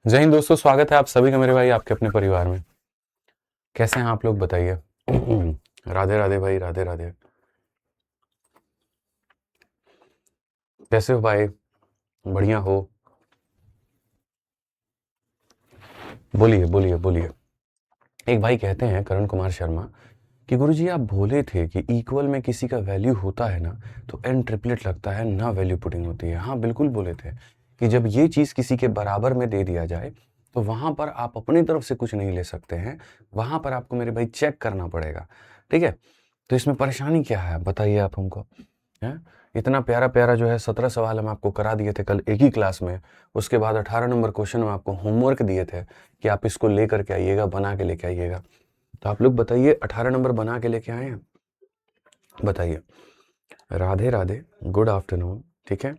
जय हिंद दोस्तों, स्वागत है आप सभी का मेरे भाई आपके अपने परिवार में। कैसे हैं आप लोग बताइए। राधे राधे भाई, राधे राधे। कैसे हो भाई? बढ़िया हो? बोलिए बोलिए बोलिए। एक भाई कहते हैं, करण कुमार शर्मा, कि गुरुजी आप बोले थे कि इक्वल में किसी का वैल्यू होता है ना तो एन ट्रिपलेट लगता है ना, वैल्यू पुटिंग होती है। हाँ बिल्कुल बोले थे कि जब ये चीज़ किसी के बराबर में दे दिया जाए तो वहाँ पर आप अपनी तरफ से कुछ नहीं ले सकते हैं, वहाँ पर आपको मेरे भाई चेक करना पड़ेगा। ठीक है, तो इसमें परेशानी क्या है बताइए आप हमको। हैं? इतना प्यारा प्यारा जो है 17 सवाल हम आपको करा दिए थे कल एक ही क्लास में। उसके बाद 18 नंबर क्वेश्चन हम आपको होमवर्क दिए थे कि आप इसको लेकर के आइएगा, बना के लेके आइएगा। तो आप लोग बताइए 18 नंबर बना के लेके आए हैं? बताइए। Radhe Radhe, good afternoon. ठीक है,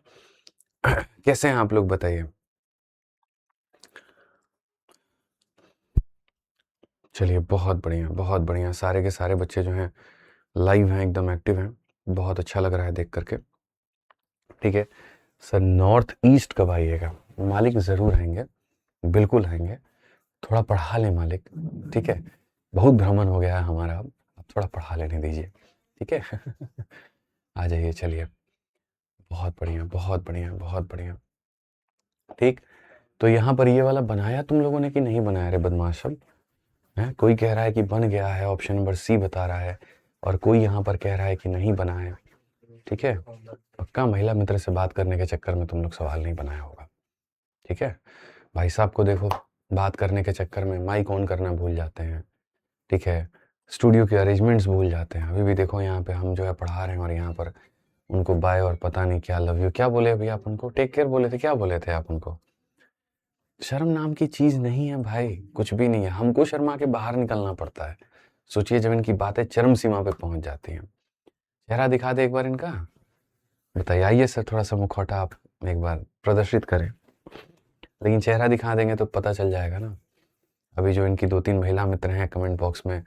कैसे हैं आप लोग बताइए। चलिए बहुत बढ़िया बहुत बढ़िया, सारे के सारे बच्चे जो हैं लाइव हैं, एकदम एक्टिव हैं। बहुत अच्छा लग रहा है देख करके। ठीक है सर, नॉर्थ ईस्ट कब आइएगा? मालिक ज़रूर आएंगे, बिल्कुल आएंगे। थोड़ा पढ़ा लें मालिक, ठीक है। बहुत भ्रमण हो गया है हमारा, अब थोड़ा पढ़ा लेने दीजिए, ठीक है। आ जाइए, चलिए। बहुत बढ़िया बहुत बढ़िया बहुत बढ़िया। ठीक, तो यहाँ पर ये वाला बनाया तुम लोगों ने कि नहीं बनाया रे बदमाश सब? हैं? कोई कह रहा है कि बन गया है, ऑप्शन नंबर सी बता रहा है, और कोई यहाँ पर कह रहा है कि नहीं बना है। ठीक है, पक्का महिला मित्र से बात करने के चक्कर में तुम लोग सवाल नहीं बनाया होगा। ठीक है, भाई साहब को देखो, बात करने के चक्कर में माइक ऑन करना भूल जाते हैं। ठीक है, स्टूडियो के अरेंजमेंट्स भूल जाते हैं। अभी भी देखो यहाँ पे हम जो है पढ़ा रहे हैं और यहाँ पर उनको बाय और पता नहीं क्या, लव यू क्या बोले अभी आप उनको, टेक केयर बोले थे, क्या बोले थे आप उनको? शर्म नाम की चीज नहीं है भाई, कुछ भी नहीं है। हमको शर्मा के बाहर निकलना पड़ता है। सोचिए जब इनकी बातें चरम सीमा पे पहुंच जाती हैं। चेहरा दिखा दे एक बार इनका, बताइए। आइए सर, थोड़ा सा मुखौटा आप एक बार प्रदर्शित करें। लेकिन चेहरा दिखा देंगे तो पता चल जाएगा ना। अभी जो इनकी 2-3 महिला मित्र हैं कमेंट बॉक्स में,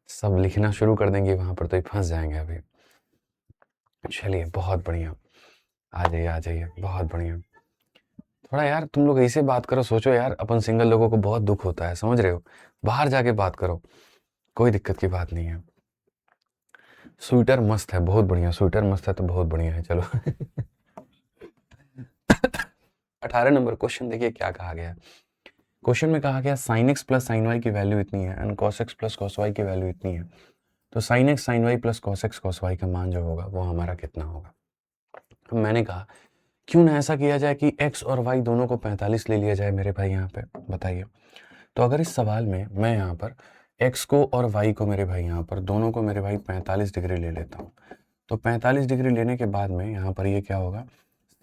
सब लिखना शुरू कर देंगे वहां पर, तो ये फंस जाएंगे अभी। चलिए बहुत बढ़िया, आ जाइए आ जाइए, बहुत बढ़िया। थोड़ा यार तुम लोग ऐसे बात करो, सोचो यार, अपन सिंगल लोगों को बहुत दुख होता है, समझ रहे हो? बाहर जाके बात करो, कोई दिक्कत की बात नहीं है। स्वेटर मस्त है, बहुत बढ़िया। स्वेटर मस्त है तो बहुत बढ़िया है, चलो। 18 नंबर क्वेश्चन देखिए क्या कहा गया है। क्वेश्चन में कहा गया sine x plus sine y की वैल्यू इतनी है and cos x plus cos y की वैल्यू इतनी है, तो sine x sine y plus cos x cos y का मान जो होगा वो हमारा कितना होगा। मैंने कहा क्यों ना ऐसा किया जाए कि x और y दोनों को 45 ले लिया जाए मेरे भाई यहाँ पे, बताइए। तो अगर इस सवाल में मैं यहाँ पर x को और y को मेरे भाई यहाँ पर दोनों को मेरे भाई 45 डिग्री ले लेता हूँ, तो 45 डिग्री लेने के बाद में यहाँ पर ये क्या होगा,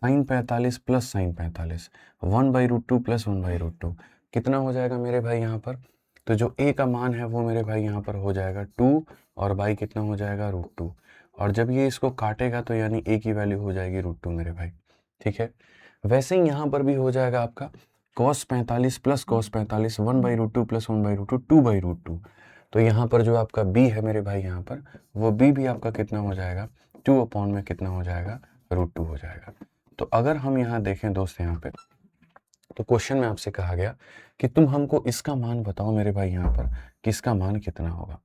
साइन 45 प्लस साइन 45, 1/√2 प्लस 1/√2 कितना हो जाएगा मेरे भाई यहाँ पर। तो जो a का मान है वो मेरे भाई यहाँ पर हो जाएगा 2, और y कितना हो जाएगा √2। और जब ये इसको काटेगा तो यानी a की वैल्यू हो जाएगी √2 मेरे भाई। ठीक है, वैसे ही यहाँ पर भी हो जाएगा आपका cos 45 प्लस cos 45, 1/√2 प्लस 1/√2, 2/√2। तो यहाँ पर जो आपका b है मेरे भाई यहाँ पर, वो b भी आपका कितना हो जाएगा, 2 अपॉन में कितना हो जाएगा, √2 हो जाएगा। तो अगर हम यहाँ देखें दोस्त यहाँ पे, तो क्वेश्चन में आपसे कहा गया कि तुम हमको इसका मान बताओ मेरे भाई यहाँ पर कि इसका मान कितना होगा।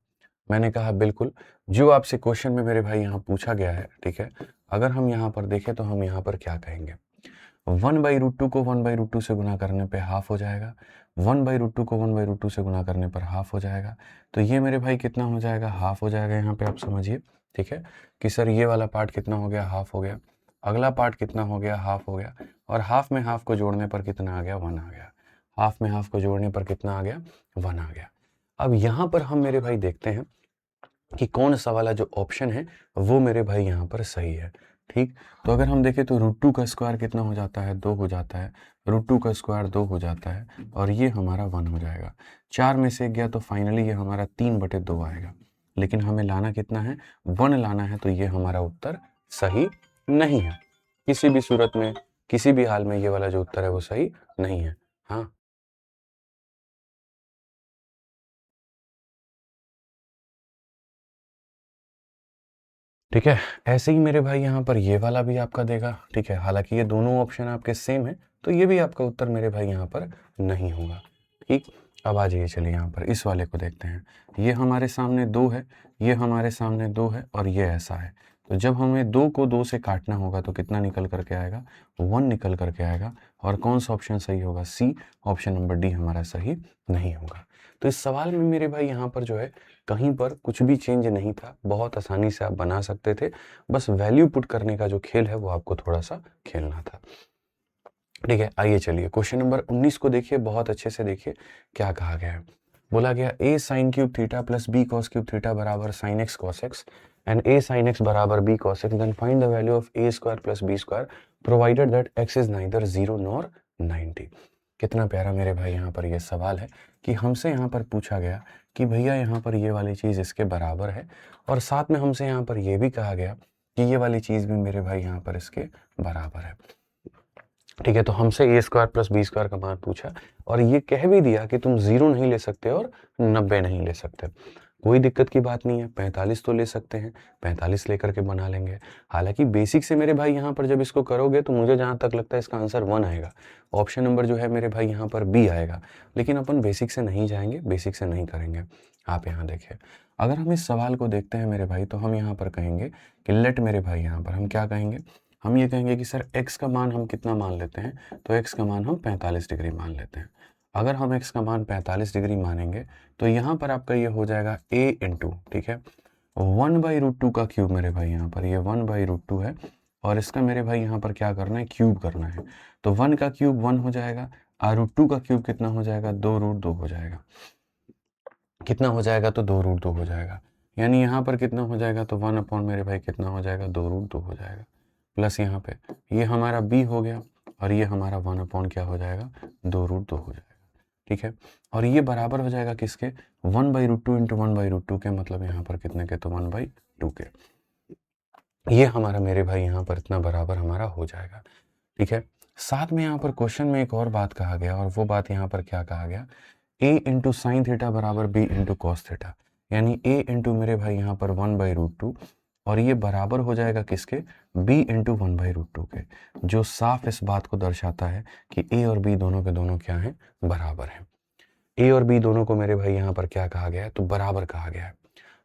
मैंने कहा बिल्कुल, जो आपसे क्वेश्चन में मेरे भाई यहाँ पूछा गया है, ठीक है, अगर हम यहाँ पर देखें तो हम यहाँ पर क्या कहेंगे, 1/√2 को 1/√2 से गुना करने पे हाफ हो जाएगा, 1/√2 को 1/√2 से गुना करने पर हाफ हो जाएगा। तो ये मेरे भाई कितना हो जाएगा, हाफ हो जाएगा। यहाँ पे आप समझिए, ठीक है, कि सर ये वाला पार्ट कितना हो गया, हाफ हो गया। अगला पार्ट कितना हो गया, हाफ हो गया। और हाफ में हाफ को जोड़ने पर कितना आ गया, 1 आ गया। हाफ में हाफ को जोड़ने पर कितना आ गया, 1 आ गया। अब यहाँ पर हम मेरे भाई देखते हैं कि कौन सा वाला जो ऑप्शन है वो मेरे भाई यहाँ पर सही है। ठीक, तो अगर हम देखें तो √2 का स्क्वायर कितना हो जाता है, 2 हो जाता है। √2 का स्क्वायर 2 हो जाता है, और ये हमारा 1 हो जाएगा। 4 में से गया तो फाइनली ये हमारा 3/2 आएगा। लेकिन हमें लाना कितना है, 1 लाना है, तो ये हमारा उत्तर सही नहीं है। किसी भी सूरत में, किसी भी हाल में ये वाला जो उत्तर है वो सही नहीं है। हाँ, ठीक है। ऐसे ही मेरे भाई यहाँ पर ये वाला भी आपका देगा, ठीक है। हालांकि ये दोनों ऑप्शन आपके सेम है, तो ये भी आपका उत्तर मेरे भाई यहाँ पर नहीं होगा। ठीक, अब आ जाइए, चलिए यहाँ पर इस वाले को देखते हैं। ये हमारे सामने 2 है, ये हमारे सामने 2 है और ये ऐसा है। तो जब हमें 2 को 2 से काटना होगा तो कितना निकल करके आएगा, 1 निकल करके आएगा। और कौन सा ऑप्शन सही होगा, सी, ऑप्शन नंबर डी हमारा सही नहीं होगा। तो इस सवाल में मेरे भाई यहाँ पर जो है कहीं पर कुछ भी चेंज नहीं था, बहुत आसानी से आप बना सकते थे, बस वैल्यू पुट करने का जो खेल है वो आपको थोड़ा सा खेलना था। ठीक है, आइए चलिए क्वेश्चन नंबर 19 को देखिए, बहुत अच्छे से देखिए क्या कहा गया है। बोला गया a sin cube theta plus b cos cube theta बराबर sin x cos x and a sin x बराबर b cos x, then find the value of a square plus b square provided that x is neither 0 nor 90। कितना प्यारा मेरे भाई यहाँ पर ये सवाल है कि हमसे यहाँ पर पूछा गया कि भैया यहाँ पर ये वाली चीज़ इसके बराबर है, और साथ में हमसे यहाँ पर ये भी कहा गया कि ये वाली चीज़ भी मेरे भाई यहाँ पर इसके बराबर है। ठीक है, तो हमसे ए स्क्वायर प्लस बी स्क्वायर का मान पूछा और ये कह भी दिया कि तुम 0 नहीं ले सकते और 90 नहीं ले सकते। कोई दिक्कत की बात नहीं है, 45 तो ले सकते हैं, 45 लेकर के बना लेंगे। हालांकि बेसिक से मेरे भाई यहाँ पर जब इसको करोगे तो मुझे जहाँ तक लगता है इसका आंसर 1 आएगा, ऑप्शन नंबर जो है मेरे भाई यहाँ पर बी आएगा। लेकिन अपन बेसिक से नहीं जाएंगे, बेसिक से नहीं करेंगे। आप यहाँ देखिए, अगर हम इस सवाल को देखते हैं मेरे भाई तो हम यहाँ पर कहेंगे कि लेट, मेरे भाई यहाँ पर हम क्या कहेंगे, हम ये कहेंगे कि सर x का मान हम कितना मान लेते हैं, तो x का मान हम 45 डिग्री मान लेते हैं। अगर हम x का मान 45 डिग्री मानेंगे तो यहाँ पर आपका ये हो जाएगा a इंटू, ठीक है, 1/√2 का क्यूब मेरे भाई यहाँ पर ये 1/√2 है, और इसका मेरे भाई यहाँ पर क्या करना है, क्यूब करना है। तो 1 का क्यूब 1 हो जाएगा, √2 का क्यूब कितना हो जाएगा, 2√2 हो जाएगा। कितना हो जाएगा, तो 2√2 हो जाएगा। यानी यहाँ पर कितना हो जाएगा, तो 1 अपॉन मेरे भाई कितना हो जाएगा, 2√2 हो जाएगा। प्लस यहाँ पे ये हमारा b हो गया और ये हमारा 1 अपॉन क्या हो जाएगा, 2√2 हो जाएगा। ठीक है, और ये बराबर हो जाएगा किसके, 1/√2 इंटू 1/√2 के, मतलब यहाँ पर कितने के, तो 1/2 के। ये हमारा मेरे भाई यहाँ पर इतना बराबर हमारा हो जाएगा। ठीक है, साथ में यहाँ पर क्वेश्चन में एक और बात कहा गया, और वो बात यहाँ पर क्या कहा गया, a इंटू साइन थीटा बराबर b इंटू कॉस थीटा, यानी a इंटू मेरे भाई यहाँ पर 1/√2 और ये बराबर हो जाएगा किसके, b इंटू 1/√2 के, जो साफ इस बात को दर्शाता है कि a और b दोनों के दोनों क्या हैं, बराबर हैं। a और b दोनों को मेरे भाई यहाँ पर क्या कहा गया है, तो बराबर कहा गया है।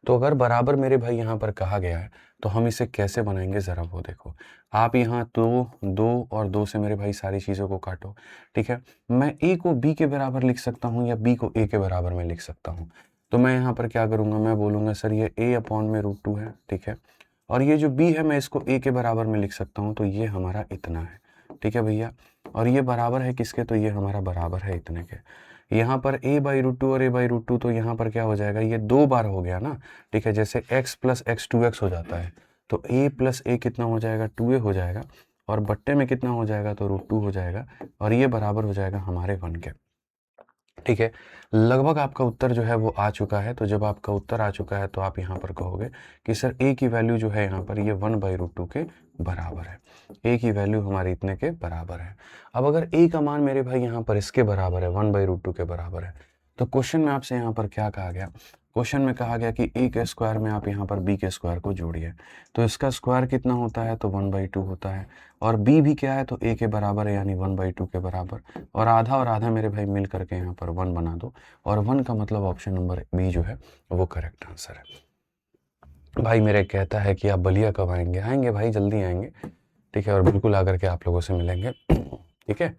तो अगर बराबर मेरे भाई यहाँ पर कहा गया है तो हम इसे कैसे बनाएंगे, ज़रा वो देखो। आप यहाँ दो और 2 से मेरे भाई सारी चीज़ों को काटो। ठीक है, मैं a को b के बराबर लिख सकता हूँ या b को a के बराबर में लिख सकता हूँ। तो मैं यहाँ पर क्या करूँगा, मैं बोलूँगा सर ये a अपॉन में √2 है, ठीक है, और ये जो b है मैं इसको a के बराबर में लिख सकता हूँ, तो ये हमारा इतना है। ठीक है भैया, और ये बराबर है किसके, तो ये हमारा बराबर है इतने के। यहाँ पर a/√2 और a/√2, तो यहाँ पर क्या हो जाएगा, ये 2 बार हो गया ना। ठीक है, जैसे x प्लस x 2x हो जाता है, तो a प्लस a कितना हो जाएगा, 2a हो जाएगा, और बट्टे में कितना हो जाएगा, तो √2 हो जाएगा, और ये बराबर हो जाएगा हमारे 1 के। ठीक है, लगभग आपका उत्तर जो है वो आ चुका है। तो जब आपका उत्तर आ चुका है तो आप यहाँ पर कहोगे कि सर a की वैल्यू जो है यहाँ पर ये 1/√2 के बराबर है। a की वैल्यू हमारी इतने के बराबर है। अब अगर a का मान मेरे भाई यहाँ पर इसके बराबर है, 1/√2 के बराबर है, तो क्वेश्चन में आपसे यहाँ पर क्या कहा गया, क्वेश्चन में कहा गया कि a के स्क्वायर में आप यहाँ पर b के स्क्वायर को जोड़िए। तो इसका स्क्वायर कितना होता है, तो 1/2 होता है, और b भी क्या है, तो a के बराबर है, यानी 1/2 के बराबर, और आधा मेरे भाई मिल करके यहाँ पर 1 बना दो, और 1 का मतलब ऑप्शन नंबर बी जो है वो करेक्ट आंसर है। भाई मेरे कहता है कि आप बलिया कब आएंगे, आएंगे भाई, जल्दी आएंगे। ठीक है, और बिल्कुल आकर के आप लोगों से मिलेंगे। ठीक है,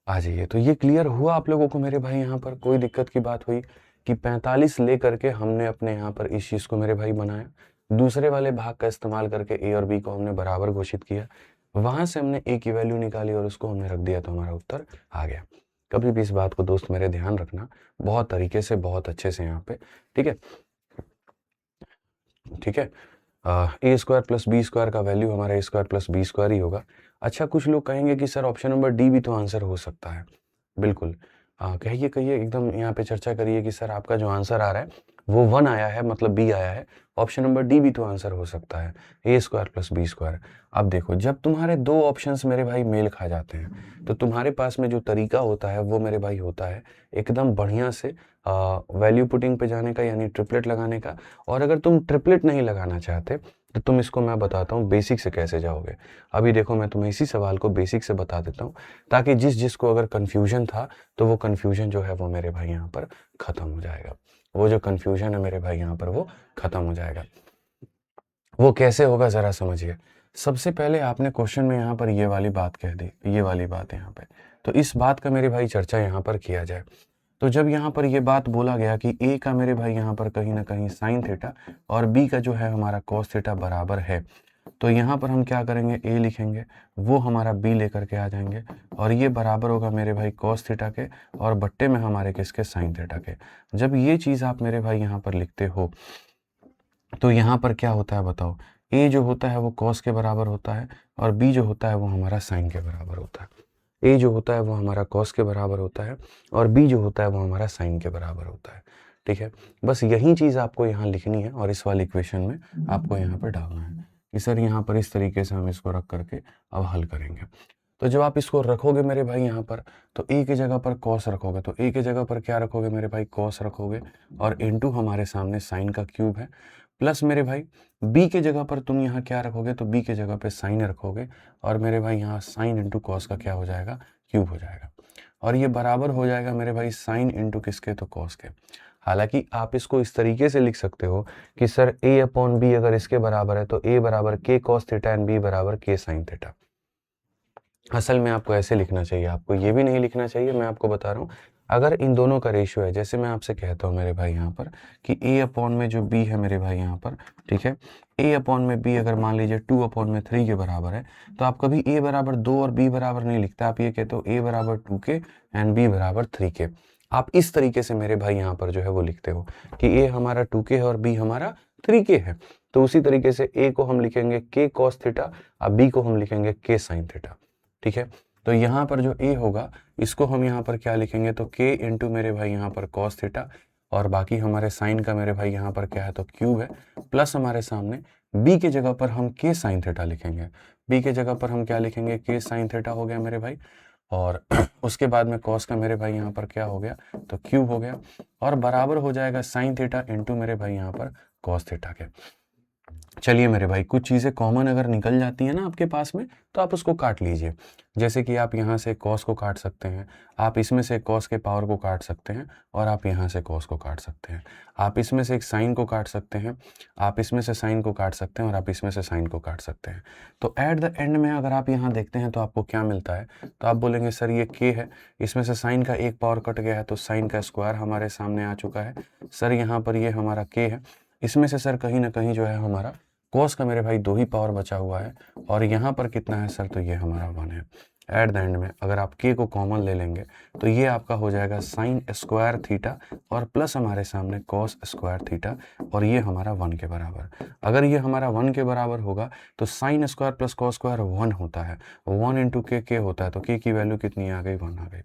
आ जाइए। तो ये क्लियर हुआ आप लोगों को मेरे भाई, यहाँ पर कोई दिक्कत की बात हुई कि 45 ले करके हमने अपने यहाँ पर इस चीज़ को मेरे भाई बनाया, दूसरे वाले भाग का इस्तेमाल करके a और b को हमने बराबर घोषित किया, वहाँ से हमने a की वैल्यू निकाली और उसको हमने रख दिया, तो हमारा उत्तर आ गया। कभी भी इस बात को दोस्त मेरे ध्यान रखना, बहुत तरीके से, बहुत अच्छे से यहाँ पे। ठीक है, ठीक है, a square plus B square का वैल्यू हमारा a square plus B square ही होगा। अच्छा, कुछ लोग कहेंगे कि सर ऑप्शन नंबर डी भी तो आंसर हो सकता है। बिल्कुल, कहिए कहिए, एकदम यहाँ पे चर्चा करिए कि सर आपका जो आंसर आ रहा है वो 1 आया है, मतलब बी आया है, ऑप्शन नंबर डी भी तो आंसर हो सकता है, a square plus B square. अब देखो, जब तुम्हारे 2 ऑप्शंस मेरे भाई मेल खा जाते हैं तो तुम्हारे पास में जो तरीका होता है वो मेरे भाई होता है एकदम बढ़िया से वैल्यू पुटिंग पे जाने का, यानी ट्रिपलेट लगाने का। और अगर तुम ट्रिपलेट नहीं लगाना चाहते तो तुम इसको मैं बताता हूँ बेसिक से कैसे जाओगे। अभी देखो मैं तुम्हें इसी सवाल को बेसिक से बता देता हूँ, ताकि जिसको अगर कन्फ्यूजन था तो वो कन्फ्यूजन जो है वो मेरे भाई यहाँ पर ख़त्म हो जाएगा। वो जो कन्फ्यूजन है मेरे भाई यहाँ पर वो ख़त्म हो जाएगा। वो कैसे होगा ज़रा समझिए। सबसे पहले आपने क्वेश्चन में यहाँ पर ये वाली बात कह दी, ये वाली बात यहाँ पे, तो इस बात का मेरे भाई चर्चा यहाँ पर किया जाए। तो जब यहाँ पर ये बात बोला गया कि ए का मेरे भाई यहाँ पर कहीं ना कहीं साइन थीटा और बी का जो है हमारा कॉस थीटा बराबर है, तो यहाँ पर हम क्या करेंगे, ए लिखेंगे, वो हमारा बी लेकर के आ जाएंगे और ये बराबर होगा मेरे भाई कॉस थीटा के और बट्टे में हमारे किसके, साइन थीटा के। जब ये चीज़ आप मेरे भाई यहाँ पर लिखते हो तो यहाँ पर क्या होता है बताओ, ए जो होता है वो कॉस के बराबर होता है और बी जो होता है वो हमारा साइन के बराबर होता है। ए जो होता है वो हमारा कॉस के बराबर होता है और बी जो होता है वो हमारा साइन के बराबर होता है। ठीक है, बस यही चीज़ आपको यहाँ लिखनी है और इस वाली इक्वेशन में आपको यहाँ पर डालना है कि सर यहाँ पर इस तरीके से हम इसको रख करके अब हल करेंगे। तो जब आप इसको रखोगे मेरे भाई यहाँ पर, तो ए की जगह पर कॉस रखोगे, तो ए की जगह पर क्या रखोगे मेरे भाई, कॉस रखोगे और इनटू हमारे सामने साइन का क्यूब है, प्लस मेरे भाई बी के जगह पर तुम यहाँ क्या रखोगे, तो बी के जगह पे साइन रखोगे और मेरे भाई यहाँ साइन इंटू कॉस का क्या हो जाएगा, क्यूब हो जाएगा और ये बराबर हो जाएगा मेरे भाई साइन इंटू किसके, तो कॉस के। हालांकि आप इसको इस तरीके से लिख सकते हो कि सर ए अपॉन बी अगर इसके बराबर है तो ए बराबर के कॉस थीटा एंड बी बराबर के साइन थीटा। असल में आपको ऐसे लिखना चाहिए, आपको ये भी नहीं लिखना चाहिए, मैं आपको बता रहा हूँ। अगर इन दोनों का रेशियो है, जैसे मैं आपसे कहता हूँ मेरे भाई यहाँ पर कि a अपॉन में जो b है मेरे भाई यहाँ पर, ठीक है, a अपॉन में b अगर मान लीजिए 2 अपॉन में 3 के बराबर है, तो आप कभी a बराबर 2 और b बराबर नहीं लिखते, आप ये कहते हो a बराबर 2 के एंड b बराबर 3 के। आप इस तरीके से मेरे भाई यहाँ पर जो है वो लिखते हो कि a हमारा 2 के है और b हमारा 3 के है। तो उसी तरीके से a को हम लिखेंगे k कॉस थीटा और b को हम लिखेंगे k साइन थीटा। ठीक है, तो यहाँ पर जो a होगा इसको हम यहाँ पर क्या लिखेंगे, तो k इंटू मेरे भाई यहाँ पर cos थीटा और बाकी हमारे साइन का मेरे भाई यहाँ पर क्या है, तो क्यूब है, प्लस हमारे सामने b की जगह पर हम k साइन थीटा लिखेंगे। b के जगह पर हम क्या लिखेंगे, k साइन थीटा हो गया मेरे भाई और उसके बाद में cos का मेरे भाई यहाँ पर क्या हो गया, तो क्यूब हो गया और बराबर हो जाएगा साइन थीटा इंटू मेरे भाई यहाँ पर cos थीटा के। चलिए मेरे भाई, कुछ चीज़ें कॉमन अगर निकल जाती हैं ना आपके पास में तो आप उसको काट लीजिए। जैसे कि आप यहाँ से कॉस को काट सकते हैं, आप इसमें से कॉस के पावर को काट सकते हैं और आप यहाँ से कॉस को काट सकते हैं, आप इसमें से एक साइन को काट सकते हैं, आप इसमें से साइन को काट सकते हैं और आप इसमें से साइन को काट सकते हैं। तो एट द एंड में अगर आप यहाँ देखते हैं तो आपको क्या मिलता है, तो आप बोलेंगे सर ये के है, इसमें से साइन का एक पावर कट गया है तो साइन का स्क्वायर हमारे सामने आ चुका है। सर यहाँ पर ये हमारा के है, इसमें से सर कहीं ना कहीं जो है हमारा कॉस का मेरे भाई 2 ही पावर बचा हुआ है और यहाँ पर कितना है सर, तो ये हमारा 1 है। एट द एंड में अगर आप k को कॉमन ले लेंगे तो ये आपका हो जाएगा साइन स्क्वायर थीटा और प्लस हमारे सामने कॉस स्क्वायर थीटा और ये हमारा 1 के बराबर। अगर ये हमारा 1 के बराबर होगा तो sign square plus cos square 1 होता है, 1 इंटू के होता है, तो k की वैल्यू कितनी आ गई, 1 आ गई।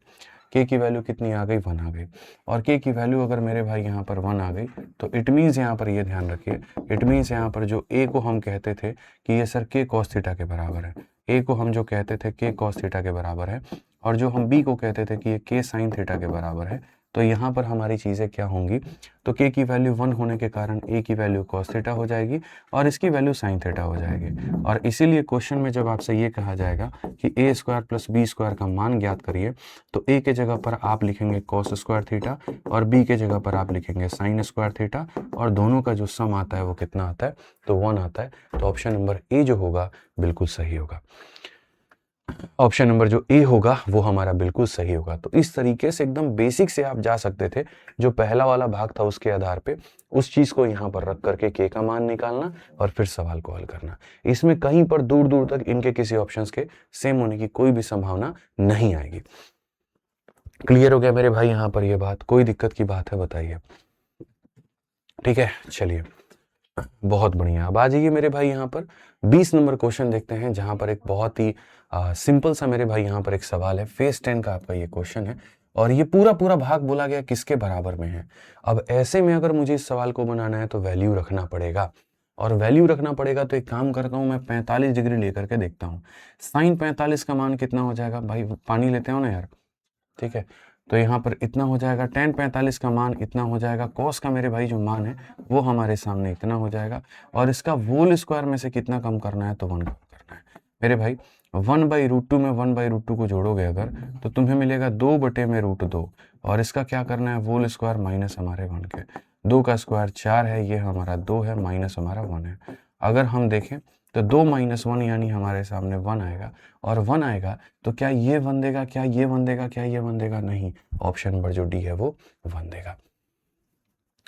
k की वैल्यू कितनी आ गई, 1 आ गई और k की वैल्यू अगर मेरे भाई यहाँ पर 1 आ गई तो इट मीन्स यहाँ पर ये ध्यान रखिए, इट मीन्स यहाँ पर जो a को हम कहते थे कि ये सर k cos थीटा के बराबर है, a को हम जो कहते थे k cos थीटा के बराबर है और जो हम b को कहते थे कि ये k sin थीटा के बराबर है, तो यहाँ पर हमारी चीज़ें क्या होंगी, तो k की वैल्यू 1 होने के कारण a की वैल्यू cos थीटा हो जाएगी और इसकी वैल्यू sin थीटा हो जाएगी। और इसीलिए क्वेश्चन में जब आपसे ये कहा जाएगा कि a square plus B square का मान ज्ञात करिए, तो a के जगह पर आप लिखेंगे cos स्क्वायर थीटा और b के जगह पर आप लिखेंगे sin स्क्वायर थीटा और दोनों का जो सम आता है वो कितना आता है, तो 1 आता है। तो ऑप्शन नंबर ए जो होगा बिल्कुल सही होगा, ऑप्शन नंबर जो ए होगा वो हमारा बिल्कुल सही होगा। तो इस तरीके से एकदम बेसिक से आप जा सकते थे, जो पहला वाला भाग था उसके आधार पे उस चीज को यहाँ पर रख करके के का मान निकालना और फिर सवाल को हल करना। इसमें कहीं पर दूर दूर तक इनके किसी ऑप्शंस के सेम होने की कोई भी संभावना नहीं आएगी। क्लियर हो गया मेरे भाई यहाँ पर ये बात, कोई दिक्कत की बात है बताइए। ठीक है, चलिए बहुत बढ़िया। अब आ जाइए मेरे भाई यहाँ पर 20 नंबर क्वेश्चन देखते हैं, जहां पर एक बहुत ही सिंपल सा मेरे भाई यहाँ पर एक सवाल है, फेज 10 का आपका ये क्वेश्चन है और ये पूरा पूरा भाग बोला गया किसके बराबर में है। अब ऐसे में अगर मुझे इस सवाल को बनाना है तो वैल्यू रखना पड़ेगा और वैल्यू रखना पड़ेगा, तो एक काम करता हूँ मैं 45 डिग्री लेकर के देखता हूँ। साइन 45 का मान कितना हो जाएगा भाई, पानी लेते हो ना यार, ठीक है, तो यहाँ पर इतना हो जाएगा, tan 45 का मान इतना हो जाएगा, cos का मेरे भाई जो मान है वो हमारे सामने इतना हो जाएगा, और इसका होल स्क्वायर में से कितना कम करना है, तो 1 कम करना है मेरे भाई। 1/√2 में 1/√2 को जोड़ोगे अगर, तो तुम्हें मिलेगा 2/√2, और इसका क्या करना है, होल स्क्वायर माइनस हमारे 1 के, 2 का स्क्वायर 4 है, ये हमारा 2 है, माइनस हमारा 1 है। अगर हम देखें तो 2 - 1 यानी हमारे सामने 1 आएगा, और 1 आएगा तो क्या ये 1 देगा, क्या ये 1 देगा, क्या ये 1 देगा, नहीं, ऑप्शन नंबर जो डी है वो 1 देगा।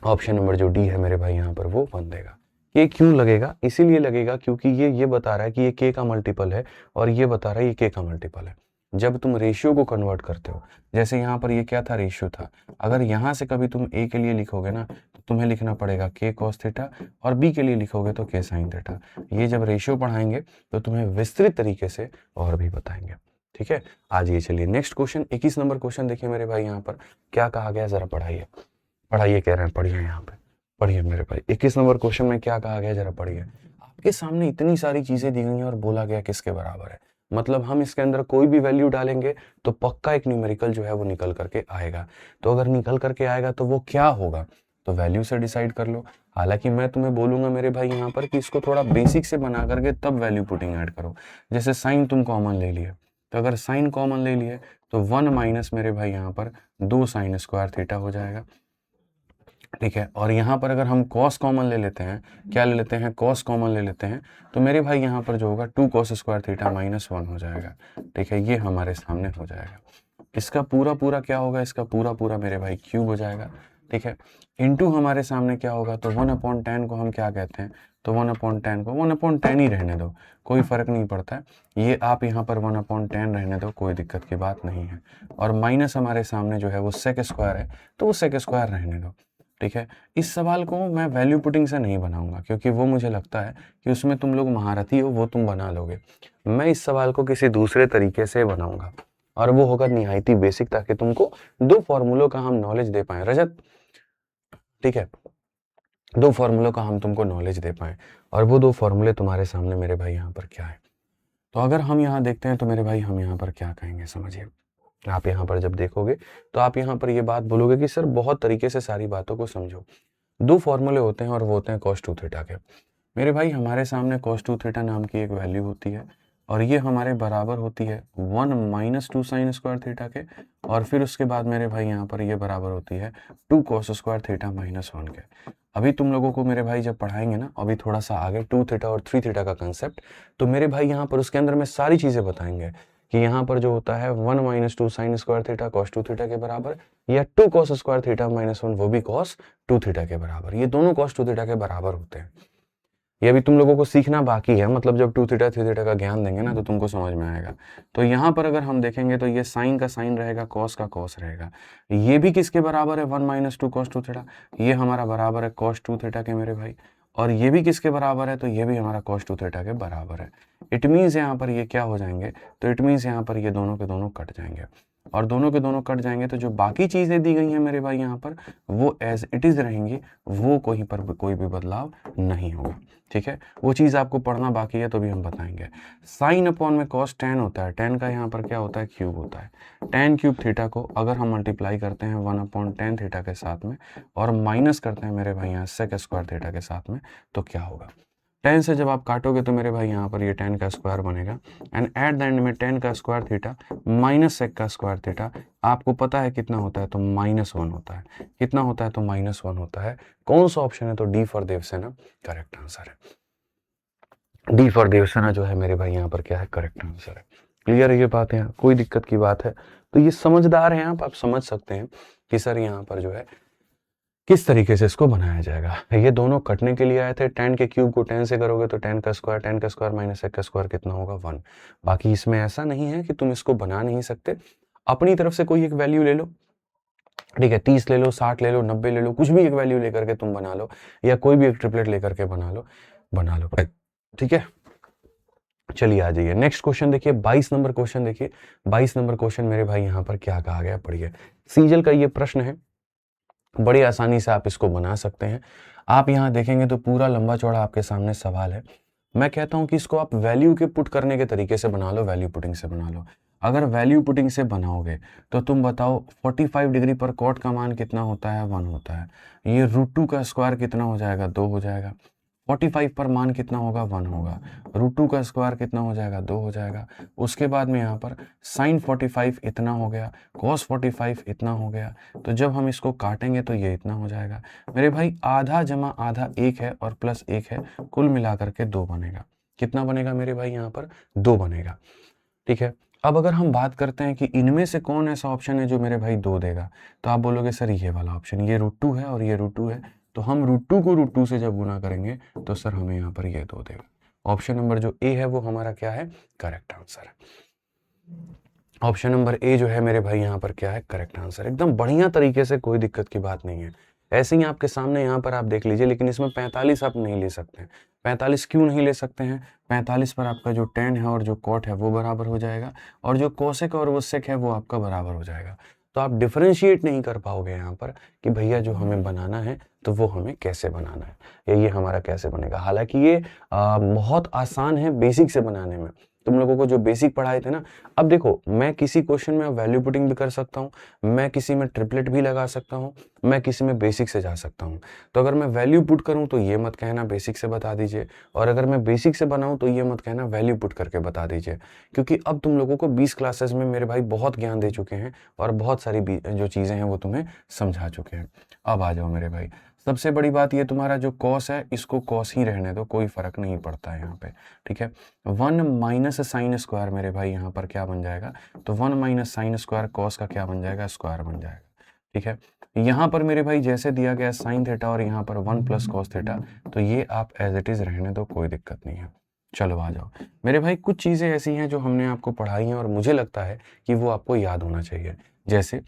ऑप्शन नंबर जो डी है मेरे भाई यहाँ पर वो 1 देगा। ये क्यों लगेगा, इसीलिए लगेगा क्योंकि ये बता रहा है कि ये k का मल्टीपल है, और ये बता रहा है ये k का मल्टीपल है। जब तुम रेशियो को कन्वर्ट करते हो, जैसे यहाँ पर ये क्या था, रेशियो था, अगर यहाँ से कभी तुम a के लिए लिखोगे ना, तो तुम्हें लिखना पड़ेगा k cos थीटा, और b के लिए लिखोगे तो k sin थीटा। ये जब रेशियो पढ़ाएंगे तो तुम्हें विस्तृत तरीके से और भी बताएंगे, ठीक है। आज ये चलिए नेक्स्ट क्वेश्चन, 21 नंबर क्वेश्चन देखिए मेरे भाई, यहाँ पर क्या कहा गया, जरा पढ़ाइए, पढ़ाइए, कह रहे हैं पढ़िए, यहाँ पे पढ़िए मेरे भाई। 21 नंबर क्वेश्चन में क्या कहा गया, जरा पढ़िए। आपके सामने इतनी सारी चीजें दी गई हैं और बोला गया किसके बराबर है, मतलब हम इसके अंदर कोई भी वैल्यू डालेंगे तो पक्का एक न्यूमेरिकल जो है वो निकल करके आएगा। तो अगर निकल करके आएगा तो वो क्या होगा, तो वैल्यू से डिसाइड कर लो। हालांकि मैं तुम्हें बोलूंगा मेरे भाई यहाँ पर कि इसको थोड़ा बेसिक से बना करके तब वैल्यू पुटिंग ऐड करो। जैसे साइन तुम कॉमन ले लिए, तो अगर साइन कॉमन ले लिए तो 1 माइनस मेरे भाई यहाँ पर 2 sin स्क्वायर थीटा हो जाएगा, ठीक है। और यहाँ पर अगर हम cos कॉमन ले लेते हैं, क्या ले लेते हैं, cos कॉमन ले लेते हैं, तो मेरे भाई यहाँ पर जो होगा 2 cos स्क्वायर थीटा -1 हो जाएगा, ठीक है। ये हमारे सामने हो जाएगा। इसका पूरा पूरा क्या होगा, इसका पूरा पूरा मेरे भाई क्यूब हो जाएगा, ठीक है। इनटू हमारे सामने क्या होगा, तो 1/10 को हम क्या कहते हैं, तो 1/10 को 1/10 ही रहने दो, कोई फर्क नहीं पड़ता है। ये आप यहाँ पर 1/10 रहने दो, कोई दिक्कत की बात नहीं है। और माइनस हमारे सामने जो है वो सेक स्क्वायर है, तो वो सेक स्क्वायर रहने दो, ठीक है। इस सवाल को मैं वैल्यू पुटिंग से नहीं बनाऊंगा, क्योंकि वो मुझे लगता है कि उसमें तुम लोग महारथी हो, वो तुम बना लोगे। मैं इस सवाल को किसी दूसरे तरीके से बनाऊंगा, और वो होगा निहायती बेसिक, ताकि तुमको 2 फॉर्मूलों का हम नॉलेज दे पाए, रजत, ठीक है। 2 फॉर्मूलों का हम तुमको नॉलेज दे पाए, और वो 2 फॉर्मूले तुम्हारे सामने मेरे भाई यहाँ पर क्या है। तो अगर हम यहाँ देखते हैं तो मेरे भाई हम यहाँ पर क्या कहेंगे, समझिए। आप यहाँ पर जब देखोगे तो आप यहाँ पर ये बात बोलोगे कि सर बहुत तरीके से सारी बातों को समझो। 2 फॉर्मूले होते हैं, और वो होते हैं cos 2 थीटा के। मेरे भाई हमारे सामने cos 2 थीटा नाम की एक वैल्यू होती है, और ये हमारे बराबर होती है 1 - 2 sin स्क्वायर थीटा के, और फिर उसके बाद मेरे भाई यहाँ पर ये बराबर होती है 2 cos स्क्वायर थीटा -1 के। अभी तुम लोगों को मेरे भाई जब पढ़ाएंगे ना, अभी थोड़ा सा आगे 2 थीटा और 3 थीटा का कंसेप्ट, तो मेरे भाई यहाँ पर उसके अंदर में सारी चीज़ें बताएंगे कि यहाँ पर जो होता है 1 - 2 sin square theta cos 2 theta के बराबर, या 2 cos स्क्वायर थीटा -1 वो भी cos 2 थीटा के बराबर, ये दोनों cos 2 थीटा के बराबर होते हैं। ये अभी तुम लोगों को सीखना बाकी है, मतलब जब 2 थीटा 3 थीटा का ज्ञान देंगे ना तो तुमको समझ में आएगा। तो यहाँ पर अगर हम देखेंगे तो ये साइन का साइन रहेगा, कॉस का कॉस रहेगा। ये भी किसके बराबर है, 1 - 2 cos 2 थीटा, ये हमारा बराबर है cos 2 थीटा के मेरे भाई। और ये भी किसके बराबर है, तो ये भी हमारा cos 2 थीटा के बराबर है। इट मीन्स यहाँ पर ये क्या हो जाएंगे, तो इट मीन्स यहाँ पर ये दोनों के दोनों कट जाएंगे, और दोनों के दोनों कट जाएंगे तो जो बाकी चीज़ें दी गई हैं मेरे भाई यहाँ पर वो एज इट इज़ रहेंगी, वो कोई पर कोई भी बदलाव नहीं होगा, ठीक है। वो चीज़ आपको पढ़ना बाकी है, तो भी हम बताएंगे। साइन अपॉन में cos tan होता है, tan का यहाँ पर क्या होता है, क्यूब होता है। tan क्यूब थीटा को अगर हम मल्टीप्लाई करते हैं 1/10 थीटा के साथ में, और माइनस करते हैं मेरे भाई यहाँ सेक स्क्वायर थीटा के साथ में, तो क्या होगा, tan से जब आप काटोगे तो मेरे भाई यहाँ पर ये tan का स्क्वायर बनेगा, एंड एट द एंड में tan का स्क्वायर थीटा माइनस सेक का स्क्वायर थीटा, आपको पता है कितना होता है, तो -1 होता है। कितना होता है, तो -1 होता है। कौन सा ऑप्शन है, तो D for Devsena correct answer है। डी फॉर देवसेना जो है मेरे भाई यहाँ पर क्या है, करेक्ट आंसर है। क्लियर है ये बात, यहाँ कोई दिक्कत की बात है, तो ये समझदार हैं आप समझ सकते हैं कि सर यहाँ पर जो है किस तरीके से इसको बनाया जाएगा। ये दोनों कटने के लिए आए थे, tan के क्यूब को tan से करोगे तो tan का स्क्वायर माइनस सेक का स्क्वायर कितना होगा, 1। बाकी इसमें ऐसा नहीं है कि तुम इसको बना नहीं सकते, अपनी तरफ से कोई एक वैल्यू ले लो, ठीक है, 30 ले लो, 60 ले लो, 90 ले लो, कुछ भी एक वैल्यू लेकर के तुम बना लो, या कोई भी एक ट्रिपलेट लेकर के बना लो, ठीक है। चलिए आ जाइए नेक्स्ट क्वेश्चन देखिए, 22 नंबर क्वेश्चन देखिए। 22 नंबर क्वेश्चन मेरे भाई यहाँ पर क्या कहा गया, पढ़िए। सीजल का ये प्रश्न है, बड़ी आसानी से आप इसको बना सकते हैं। आप यहाँ देखेंगे तो पूरा लंबा चौड़ा आपके सामने सवाल है। मैं कहता हूँ कि इसको आप वैल्यू के पुट करने के तरीके से बना लो, वैल्यू पुटिंग से बना लो। अगर वैल्यू पुटिंग से बनाओगे तो तुम बताओ 45 डिग्री पर कॉट का मान कितना होता है, 1 होता है। ये √2 का स्क्वायर कितना हो जाएगा, 2 हो जाएगा। 45 पर मान कितना होगा, 1 होगा। √2 का स्क्वायर कितना हो जाएगा, 2 हो जाएगा। उसके बाद में यहाँ पर साइन 45 इतना हो गया, कॉस 45 इतना हो गया। तो जब हम इसको काटेंगे तो ये इतना हो जाएगा। मेरे भाई आधा जमा आधा 1 है और प्लस 1 है, कुल मिलाकर के 2 बनेगा। कितना बनेगा मेरे भाई, यहाँ पर 2 बनेगा। ठीक है, अब अगर हम बात करते हैं कि इनमें से कौन ऐसा ऑप्शन है जो मेरे भाई 2 देगा, तो आप बोलोगे सर ये वाला ऑप्शन, ये √2 है और ये √2 है, तो हम √2 को √2 से जब गुना करेंगे तो सर हमें यहाँ पर ये 2 देगा। ऑप्शन नंबर जो ए है वो हमारा क्या है, करेक्ट आंसर है। ऑप्शन नंबर ए जो है मेरे भाई यहाँ पर क्या है, करेक्ट आंसर। एकदम बढ़िया तरीके से, कोई दिक्कत की बात नहीं है। ऐसे ही आपके सामने यहाँ पर आप देख लीजिए, लेकिन इसमें 45 आप नहीं ले सकते हैं। 45 क्यों नहीं ले सकते हैं, 45 पर आपका जो tan है और जो cot है वो बराबर हो जाएगा, और जो cosec और वो sec है वो आपका बराबर हो जाएगा। तो आप डिफरेंशिएट नहीं कर पाओगे यहाँ पर कि भैया जो हमें बनाना है तो वो हमें कैसे बनाना है, या ये हमारा कैसे बनेगा। हालांकि ये बहुत आसान है बेसिक से बनाने में। तुम लोगों को जो बेसिक पढ़ाए थे ना, अब देखो मैं किसी क्वेश्चन में वैल्यू पुटिंग भी कर सकता हूँ, मैं किसी में ट्रिपलेट भी लगा सकता हूँ, मैं किसी में बेसिक से जा सकता हूँ। तो अगर मैं वैल्यू पुट करूँ तो ये मत कहना बेसिक से बता दीजिए, और अगर मैं बेसिक से बनाऊँ तो ये मत कहना वैल्यू पुट करके बता दीजिए, क्योंकि अब तुम लोगों को 20 क्लासेस में मेरे भाई बहुत ज्ञान दे चुके हैं और बहुत सारी जो चीज़ें हैं वो तुम्हें समझा चुके हैं। अब आ जाओ मेरे भाई, सबसे बड़ी बात ये तुम्हारा जो कॉस है इसको कॉस ही रहने दो, कोई फर्क नहीं पड़ता है यहाँ पे। ठीक है, 1 माइनस साइन स्क्वायर मेरे भाई यहाँ पर क्या बन जाएगा, तो 1 माइनस साइन स्क्वायर कॉस का क्या बन जाएगा, स्क्वायर बन जाएगा। ठीक है, यहाँ पर मेरे भाई जैसे दिया गया साइन थीटा और यहाँ पर 1 प्लस कॉस थीटा, तो ये आप एज इट इज रहने दो, कोई दिक्कत नहीं है। चलो आ जाओ मेरे भाई, कुछ चीज़ें ऐसी हैं जो हमने आपको पढ़ाई हैं और मुझे लगता है कि वो आपको याद होना चाहिए। जैसे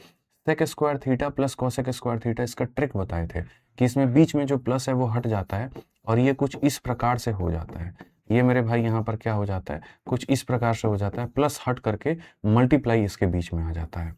sec square theta plus cosec square theta, इसका ट्रिक बताए थे कि इसमें बीच में जो प्लस है वो हट जाता है और ये कुछ इस प्रकार से हो जाता है। ये मेरे भाई यहाँ पर क्या हो जाता है, कुछ इस प्रकार से हो जाता है, प्लस हट करके मल्टीप्लाई इसके बीच में आ जाता है।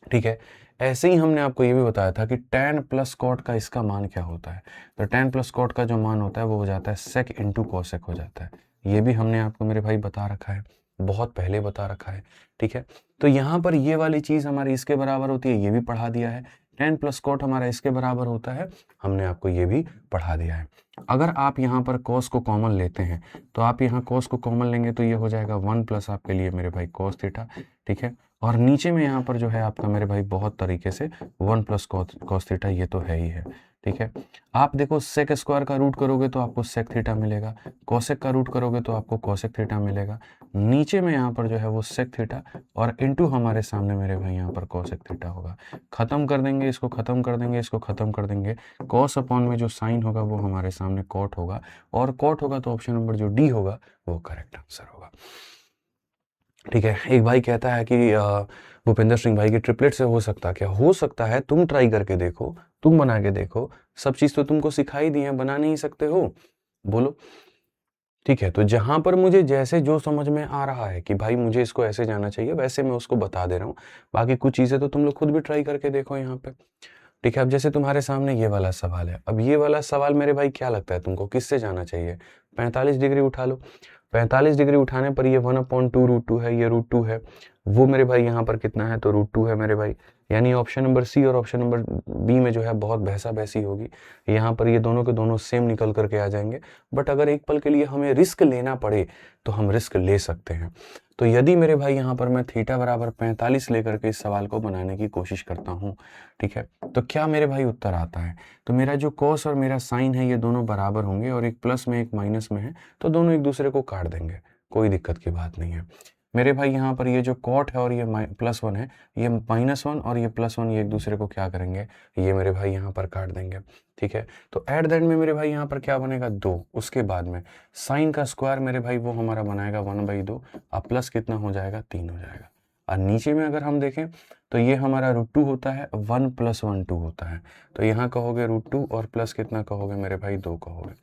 ठीक है, ऐसे ही हमने आपको ये भी बताया था कि tan प्लस कॉट का इसका मान क्या होता है, तो tan प्लस कॉट का जो मान होता है वो हो जाता है सेक इंटू कॉसेक हो जाता है। ये भी हमने आपको मेरे भाई बता रखा है, बहुत पहले बता रखा है। ठीक है, तो यहाँ पर ये वाली चीज़ हमारी इसके बराबर होती है, ये भी पढ़ा दिया है। tan प्लस कॉट हमारा इसके बराबर होता है, हमने आपको ये भी पढ़ा दिया है। अगर आप यहाँ पर कॉस को कॉमन लेते हैं तो आप यहाँ कॉस को कॉमन लेंगे तो ये हो जाएगा 1 प्लस आपके लिए मेरे भाई कॉस थीटा। ठीक है, और नीचे में यहाँ पर जो है आपका मेरे भाई बहुत तरीके से 1 प्लस कॉस थीटा, ये तो है ही है। ठीक है, आप देखो सेक स्क्वायर का रूट करोगे तो आपको सेक थीटा मिलेगा, कॉसेक का रूट करोगे तो आपको कॉसेक थीटा मिलेगा, नीचे में यहाँ पर जो है वो सेक थीटा, और इनटू हमारे सामने मेरे भाई यहाँ पर कॉसेक थीटा होगा। खत्म कर देंगे इसको, खत्म कर देंगे इसको, खत्म कर देंगे, कॉस अपॉन में जो साइन होगा वो हमारे सामने कॉट होगा, और कॉट होगा तो ऑप्शन नंबर जो डी होगा वो करेक्ट आंसर होगा। ठीक है, एक भाई कहता है कि भूपेंद्र सिंह भाई की ट्रिपलेट से हो सकता क्या, हो सकता है, तुम ट्राई करके देखो, तुम बना के देखो, सब चीज़ तो तुमको सिखाई दी है, बना नहीं सकते हो, बोलो। ठीक है, तो जहां पर मुझे जैसे जो समझ में आ रहा है कि भाई मुझे इसको ऐसे जाना चाहिए, वैसे मैं उसको बता दे रहा हूँ। बाकी कुछ चीज़ें तो तुम लोग खुद भी ट्राई करके देखो यहाँ पे। ठीक है, अब जैसे तुम्हारे सामने ये वाला सवाल है, अब ये वाला सवाल मेरे भाई क्या लगता है तुमको किससे जाना चाहिए, 45 डिग्री उठा लो। 45 डिग्री उठाने पर ये 1/2 √2 है, ये √2 है, वो मेरे भाई यहाँ पर कितना है, तो √2 है मेरे भाई। यानी ऑप्शन नंबर सी और ऑप्शन नंबर बी में जो है बहुत बहसा बहसी होगी, यहाँ पर ये दोनों के दोनों सेम निकल करके आ जाएंगे। बट अगर एक पल के लिए हमें रिस्क लेना पड़े तो हम रिस्क ले सकते हैं। तो यदि मेरे भाई यहाँ पर मैं थीटा बराबर 45 लेकर के इस सवाल को बनाने की कोशिश करता हूँ, ठीक है, तो क्या मेरे भाई उत्तर आता है, तो मेरा जो कॉस और मेरा साइन है ये दोनों बराबर होंगे, और एक प्लस में एक माइनस में है तो दोनों एक दूसरे को काट देंगे, कोई दिक्कत की बात नहीं है। मेरे भाई यहाँ पर ये जो कॉट है और ये +1 है, ये -1 और ये +1 ये एक दूसरे को क्या करेंगे, ये मेरे भाई यहाँ पर काट देंगे। ठीक है, तो एट द एंड में मेरे भाई यहाँ पर क्या बनेगा, 2। उसके बाद में साइन का स्क्वायर मेरे भाई वो हमारा बनाएगा 1/2, अब प्लस कितना हो जाएगा, 3 हो जाएगा। और नीचे में अगर हम देखें तो ये हमारा √2 होता है, 1 + 1 2 होता है, तो यहाँ कहोगे √2 और प्लस कितना कहोगे मेरे भाई, 2 कहोगे।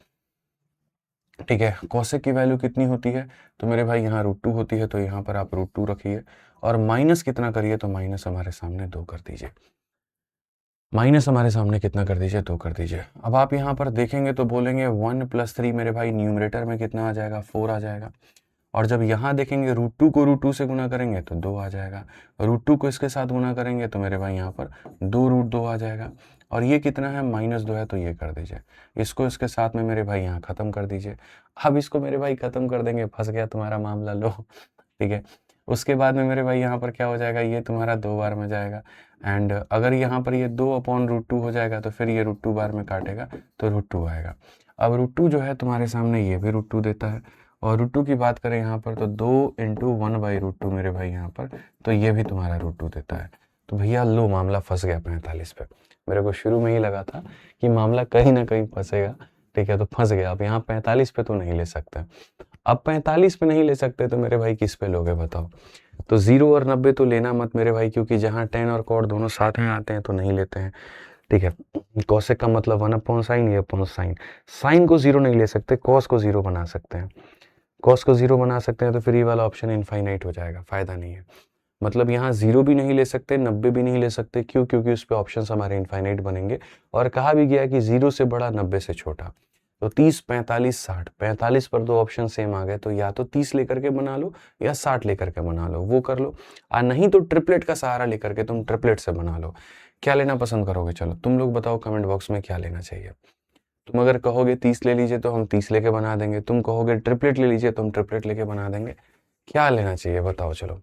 ठीक है, कॉसेक की वैल्यू कितनी होती है, तो मेरे भाई यहाँ √2 होती है, तो यहाँ पर आप √2 रखिए, और माइनस कितना करिए, तो माइनस हमारे सामने 2 कर दीजिए, माइनस हमारे सामने कितना कर दीजिए, 2 कर दीजिए। अब आप यहाँ पर देखेंगे तो बोलेंगे 1 + 3 मेरे भाई न्यूमरेटर में कितना आ जाएगा, 4 आ जाएगा, और जब यहाँ देखेंगे √2 को √2 से गुना करेंगे तो 2 आ जाएगा, √2 को इसके साथ गुना करेंगे तो मेरे भाई यहाँ पर 2√2 आ जाएगा। और ये कितना है, -2 है, तो ये कर दीजिए। इसको इसके साथ में मेरे भाई यहाँ ख़त्म कर दीजिए। अब इसको मेरे भाई ख़त्म कर देंगे, फंस गया तुम्हारा मामला, लो ठीक है। उसके बाद में मेरे भाई यहाँ पर क्या हो जाएगा, ये तुम्हारा 2 बार में जाएगा। एंड अगर यहाँ पर ये 2/√2 हो जाएगा तो फिर ये √2 बार में काटेगा तो √2 आएगा। अब √2 जो है तुम्हारे सामने ये भी √2 देता है, और √2 की बात करें यहाँ पर तो 2 × 1/√2 मेरे भाई यहाँ पर, तो ये भी तुम्हारा √2 देता है। तो भैया लो, मामला फंस गया 45 पे। मेरे को शुरू में ही लगा था कि मामला कहीं ना कहीं फंसेगा, ठीक है, तो फंस गया। अब यहाँ 45 पे तो नहीं ले सकते। अब 45 पे नहीं ले सकते तो मेरे भाई किस पे लोगे बताओ? तो 0 और 90 तो लेना मत मेरे भाई, क्योंकि जहाँ tan और cot दोनों साथ में आते हैं तो नहीं लेते हैं, ठीक है। cosec का मतलब 1/sin, ये अपॉन साइन। साइन को 0 नहीं ले सकते, cos को 0 बना सकते हैं। cos को 0 बना सकते हैं तो फिर ये वाला ऑप्शन इनफाइनाइट हो जाएगा, फायदा नहीं है। मतलब यहाँ 0 भी नहीं ले सकते, 90 भी नहीं ले सकते, क्यों? क्योंकि उस पे ऑप्शंस हमारे इनफाइनाइट बनेंगे, और कहा भी गया कि 0 से बड़ा, 90 से छोटा। तो 30, 45, 60, 45 पर 2 ऑप्शन सेम आ गए, तो या तो 30 लेकर के बना लो या 60 लेकर के बना लो, वो कर लो। नहीं तो ट्रिपलेट का सहारा लेकर के तुम ट्रिपलेट से बना लो। क्या लेना पसंद करोगे? चलो तुम लोग बताओ कमेंट बॉक्स में क्या लेना चाहिए। तुम अगर कहोगे 30 ले लीजिए तो हम 30 लेके बना देंगे, तुम कहोगे ट्रिपलेट ले लीजिए तो हम ट्रिपलेट लेके बना देंगे। क्या लेना चाहिए बताओ? चलो,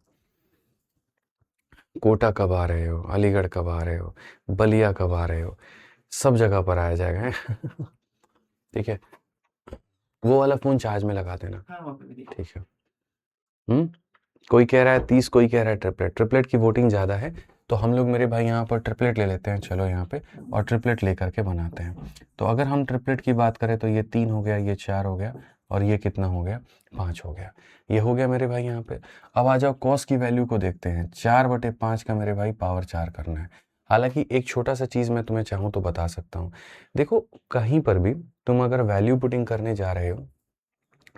कोटा कब आ रहे हो, अलीगढ़ कब आ रहे हो, बलिया कब आ रहे हो, सब जगह पर आया जाएगा ठीक है, वो वाला फोन चार्ज में लगा देना, ठीक है। कोई कह रहा है 30, कोई कह रहा है ट्रिपलेट। ट्रिपलेट की वोटिंग ज़्यादा है, तो हम लोग मेरे भाई यहाँ पर ट्रिपलेट ले लेते हैं। चलो यहाँ पे, और ट्रिपलेट लेकर के बनाते हैं। तो अगर हम ट्रिपलेट की बात करें तो ये 3 हो गया, ये 4 हो गया, और ये कितना हो गया, 5 हो गया। ये हो गया मेरे भाई यहाँ पे। अब आ जाओ कॉस की वैल्यू को देखते हैं। 4/5 का मेरे भाई पावर 4 करना है। हालांकि एक छोटा सा चीज़ मैं तुम्हें चाहूँ तो बता सकता हूँ। देखो, कहीं पर भी तुम अगर वैल्यू पुटिंग करने जा रहे हो,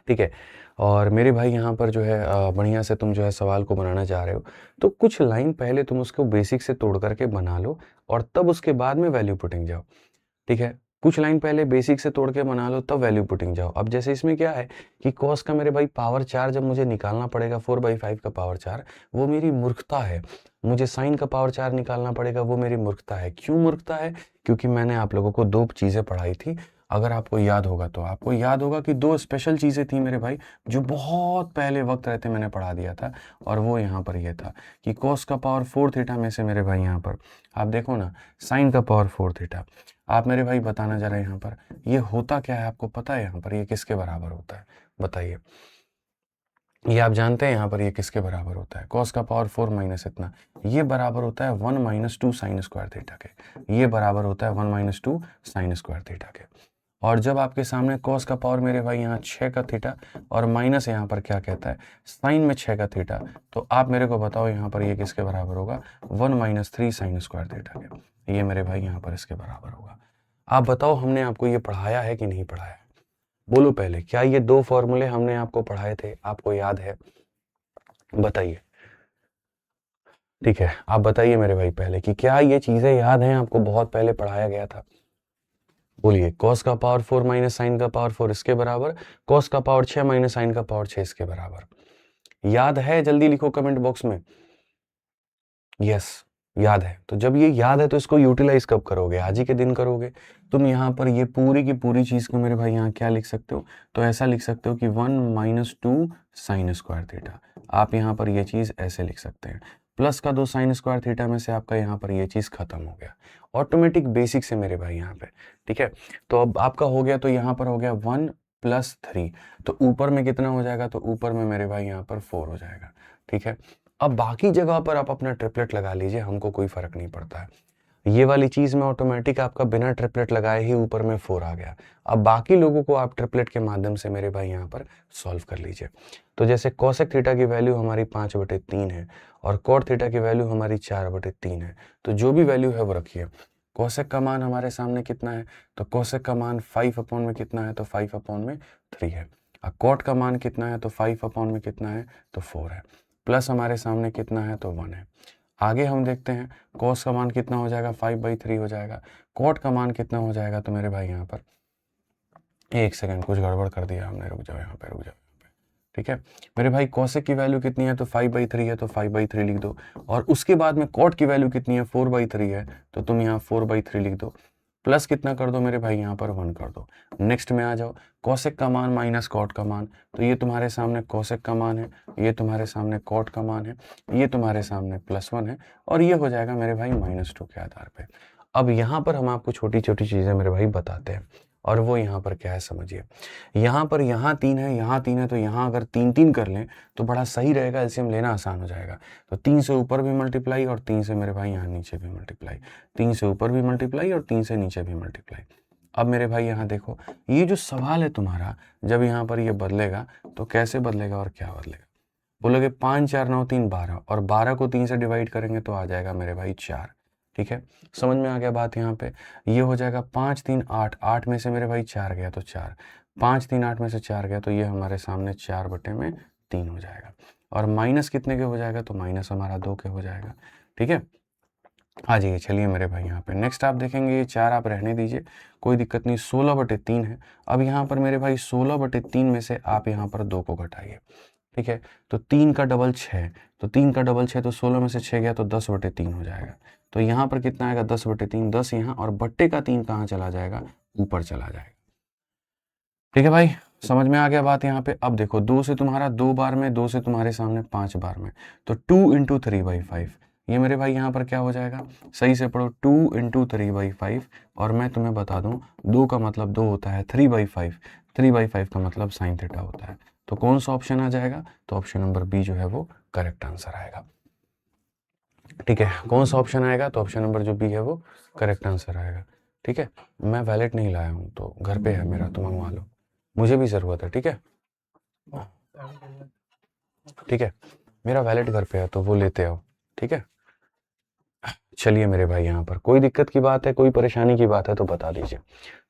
ठीक है, और मेरे भाई यहाँ पर जो है बढ़िया से तुम जो है सवाल को बनाना चाह रहे हो, तो कुछ लाइन पहले तुम उसको बेसिक से तोड़ करके बना लो, और तब उसके बाद में वैल्यू पुटिंग जाओ, ठीक है। कुछ लाइन पहले बेसिक से तोड़ के बना लो, तब वैल्यू पुटिंग जाओ। अब जैसे इसमें क्या है कि कॉस का मेरे भाई पावर 4 जब मुझे निकालना पड़ेगा, 4/5 का पावर 4, वो मेरी मूर्खता है। मुझे साइन का पावर 4 निकालना पड़ेगा, वो मेरी मूर्खता है। क्यों मूर्खता है? क्योंकि मैंने आप लोगों को 2 चीज़ें पढ़ाई थी। अगर आपको याद होगा तो आपको याद होगा कि 2 स्पेशल चीज़ें थी मेरे भाई, जो बहुत पहले वक्त रहते मैंने पढ़ा दिया था। और वो यहाँ पर ये था कि कॉस का पावर 4 थीटा में से मेरे भाई यहाँ पर आप देखो ना, साइन का पावर 4 थीटा। आप मेरे भाई बताना जरा यहाँ पर ये होता क्या है, आपको पता है यहाँ पर ये किसके बराबर होता है? बताइए। ये आप जानते हैं यहाँ पर ये किसके बराबर होता है? कॉस का पावर 4 माइनस इतना, ये बराबर होता है 1 - 2 साइन स्क्वायर थीटा के। ये बराबर होता है 1 - 2 साइन स्क्वायर थीटा के। और जब आपके सामने कॉस का पावर मेरे भाई यहाँ 6 का थीटा, और माइनस यहाँ पर क्या कहता है, साइन में 6 का थीटा, तो आप मेरे को बताओ यहाँ पर ये किसके बराबर होगा? 1 - 3 साइन स्क्वायर थीटा के। ये मेरे भाई यहाँ पर इसके बराबर होगा। आप बताओ हमने आपको ये पढ़ाया है कि नहीं पढ़ाया है? बोलो पहले, क्या ये 2 फॉर्मूले हमने आपको पढ़ाए थे, आपको याद है? बताइए, ठीक है। आप बताइए मेरे भाई पहले कि क्या ये चीजें याद हैं आपको, बहुत पहले पढ़ाया गया था? बोलिए। कॉस का पावर 4 माइनस साइन का पावर 4 इसके बराबर, कॉस का पावर 6 माइनस साइन का पावर 6 इसके बराबर। याद है? जल्दी लिखो कमेंट बॉक्स में यस, याद है। तो जब ये याद है तो इसको यूटिलाइज कब करोगे? आज ही के दिन करोगे। तुम यहाँ पर ये पूरी की पूरी चीज को मेरे भाई यहाँ क्या लिख सकते हो? तो ऐसा लिख सकते हो कि 1 - 2 साइन स्क्वायर थीटा। आप यहाँ पर ये चीज ऐसे लिख सकते हैं। प्लस का 2 साइन स्क्वायर थीटा में से आपका यहाँ पर ये चीज खत्म हो गया, ऑटोमेटिक बेसिक से मेरे भाई यहाँ पे, ठीक है। तो अब आपका हो गया, तो यहाँ पर हो गया 1 + 3, तो ऊपर में कितना हो जाएगा? तो ऊपर में मेरे भाई यहाँ पर 4 हो जाएगा, ठीक है। अब बाकी जगह पर आप अपना ट्रिपलेट लगा लीजिए, हमको कोई फर्क नहीं पड़ता है। ये वाली चीज में ऑटोमेटिक आपका बिना ट्रिपलेट लगाए ही ऊपर में 4 आ गया। अब बाकी लोगों को आप ट्रिपलेट के माध्यम से मेरे भाई यहाँ पर सॉल्व कर लीजिए। तो जैसे कोसेक थीटा की वैल्यू हमारी 5/3 है, और कॉट थीटा की वैल्यू हमारी 4/3 है। तो जो भी वैल्यू है वो रखिए। कोसेक का मान हमारे सामने कितना है? तो कोसेक का मान 5 में कितना है? तो 5/3 है। और कॉट का मान कितना है? तो 5 में कितना है? तो 4 है। प्लस हमारे सामने कितना है? तो 1 है। आगे हम देखते हैं कॉस का मान कितना हो जाएगा? 5/3 हो जाएगा। कॉट का मान कितना हो जाएगा? तो मेरे भाई यहाँ पर एक सेकंड, कुछ गड़बड़ कर दिया हमने, रुक जाओ यहाँ पे, रुक जाओ यहाँ पे, ठीक है मेरे भाई कॉसेक की वैल्यू कितनी है, तो 5/3 है, तो 5/3 लिख दो। और उसके बाद में कॉट की वैल्यू कितनी है, 4/3 है, तो तुम यहाँ 4/3 लिख दो। प्लस कितना कर दो मेरे भाई, यहाँ पर 1 कर दो। नेक्स्ट में आ जाओ, कॉसेक का मान माइनस कॉट का मान, तो ये तुम्हारे सामने कॉसेक का मान है, ये तुम्हारे सामने कॉट का मान है, ये तुम्हारे सामने +1 है, और ये हो जाएगा मेरे भाई -2 के आधार पे। अब यहाँ पर हम आपको छोटी छोटी चीज़ें मेरे भाई बताते हैं, और वो यहाँ पर क्या है समझिए। यहाँ पर यहाँ 3 है, यहाँ 3 है, तो यहाँ अगर 3 कर लें तो बड़ा सही रहेगा, एलसीएम लेना आसान हो जाएगा। तो 3 से ऊपर भी मल्टीप्लाई और 3 से मेरे भाई यहाँ नीचे भी मल्टीप्लाई, 3 से ऊपर भी मल्टीप्लाई और 3 से नीचे भी मल्टीप्लाई। अब मेरे भाई यहाँ देखो, ये जो सवाल है तुम्हारा, जब यहाँ पर ये बदलेगा तो कैसे बदलेगा और क्या बदलेगा। बोलोगे 5 4 9 3 12, और 12 को 3 से डिवाइड करेंगे तो आ जाएगा मेरे भाई 4। ठीक है, समझ में आ गया बात। यहाँ पे ये हो जाएगा 5 3 8, 8 में से मेरे भाई 4 गया तो 4, 5 3 8 में से 4 गया, तो ये हमारे सामने 4/3 हो जाएगा। और माइनस कितने के हो जाएगा, तो माइनस हमारा 2 के हो जाएगा। ठीक है, आ जाइए चलिए मेरे भाई यहाँ पे नेक्स्ट आप देखेंगे, ये 4 आप रहने दीजिए, कोई दिक्कत नहीं, 16/3 है। अब यहाँ पर मेरे भाई 16/3 में से आप यहाँ पर 2 को घटाइए। ठीक है, तो 3 का डबल 6, तो 3 का डबल 6, तो 16 में से 6 गया तो 10/3 हो जाएगा। तो यहाँ पर कितना आएगा, 10/3, 10 यहाँ, और बट्टे का 3 कहाँ चला जाएगा, ऊपर चला जाएगा। ठीक है भाई, समझ में आ गया बात यहाँ पे। अब देखो 2 से तुम्हारा 2 बार में, 2 से तुम्हारे सामने 5 बार में, तो 2 × 3/5, ये मेरे भाई यहाँ पर क्या हो जाएगा, सही से पढ़ो, 2 × 3/5। और मैं तुम्हें बता दूं 2 का मतलब 2 होता है, 3/5, 3/5 का मतलब sin थीटा होता है। तो कौन सा ऑप्शन आ जाएगा, तो ऑप्शन नंबर बी जो है वो करेक्ट आंसर आएगा। ठीक है, कौन सा ऑप्शन आएगा, तो ऑप्शन नंबर जो बी है वो करेक्ट आंसर आएगा। ठीक है, मैं वैलेट नहीं लाया हूँ, तो घर पे है मेरा, तो मंगवा लो, मुझे भी ज़रूरत है। ठीक है, ठीक है, मेरा वैलेट घर पे है, तो वो लेते आओ। ठीक है, चलिए मेरे भाई, यहाँ पर कोई दिक्कत की बात है, कोई परेशानी की बात है तो बता दीजिए।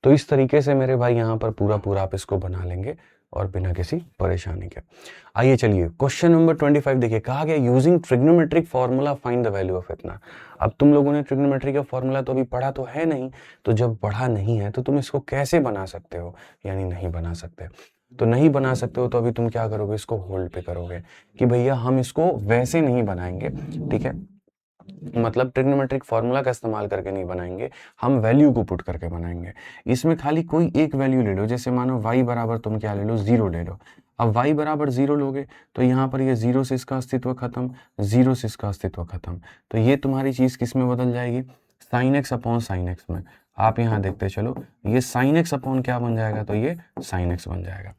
तो इस तरीके से मेरे भाई यहाँ पर पूरा आप इसको बना लेंगे, और बिना किसी परेशानी के। आइए चलिए क्वेश्चन नंबर 25 देखिए, कहा गया using trigonometric formula find the value of इतना। अब तुम लोगों ने ट्रिग्नोमेट्री का फॉर्मूला तो अभी पढ़ा तो है नहीं, तो जब पढ़ा नहीं है तो तुम इसको कैसे बना सकते हो, यानी नहीं बना सकते। तो नहीं बना सकते हो तो अभी तुम क्या करोगे, इसको होल्ड पे करोगे कि भैया हम इसको वैसे नहीं बनाएंगे। ठीक है, मतलब ट्रिग्नोमेट्रिक फॉर्मूला का इस्तेमाल करके नहीं बनाएंगे, हम वैल्यू को पुट करके बनाएंगे। इसमें खाली कोई एक वैल्यू ले लो, जैसे मानो y बराबर तुम क्या ले लो, 0 ले लो। अब y बराबर 0 लोगे तो यहाँ पर ये 0 से इसका अस्तित्व खत्म, 0 से इसका अस्तित्व खत्म, तो ये तुम्हारी चीज़ किस में बदल जाएगी, sin x upon sin x में। आप यहाँ देखते चलो, ये sin x अपॉन क्या बन जाएगा, तो ये sin x बन जाएगा।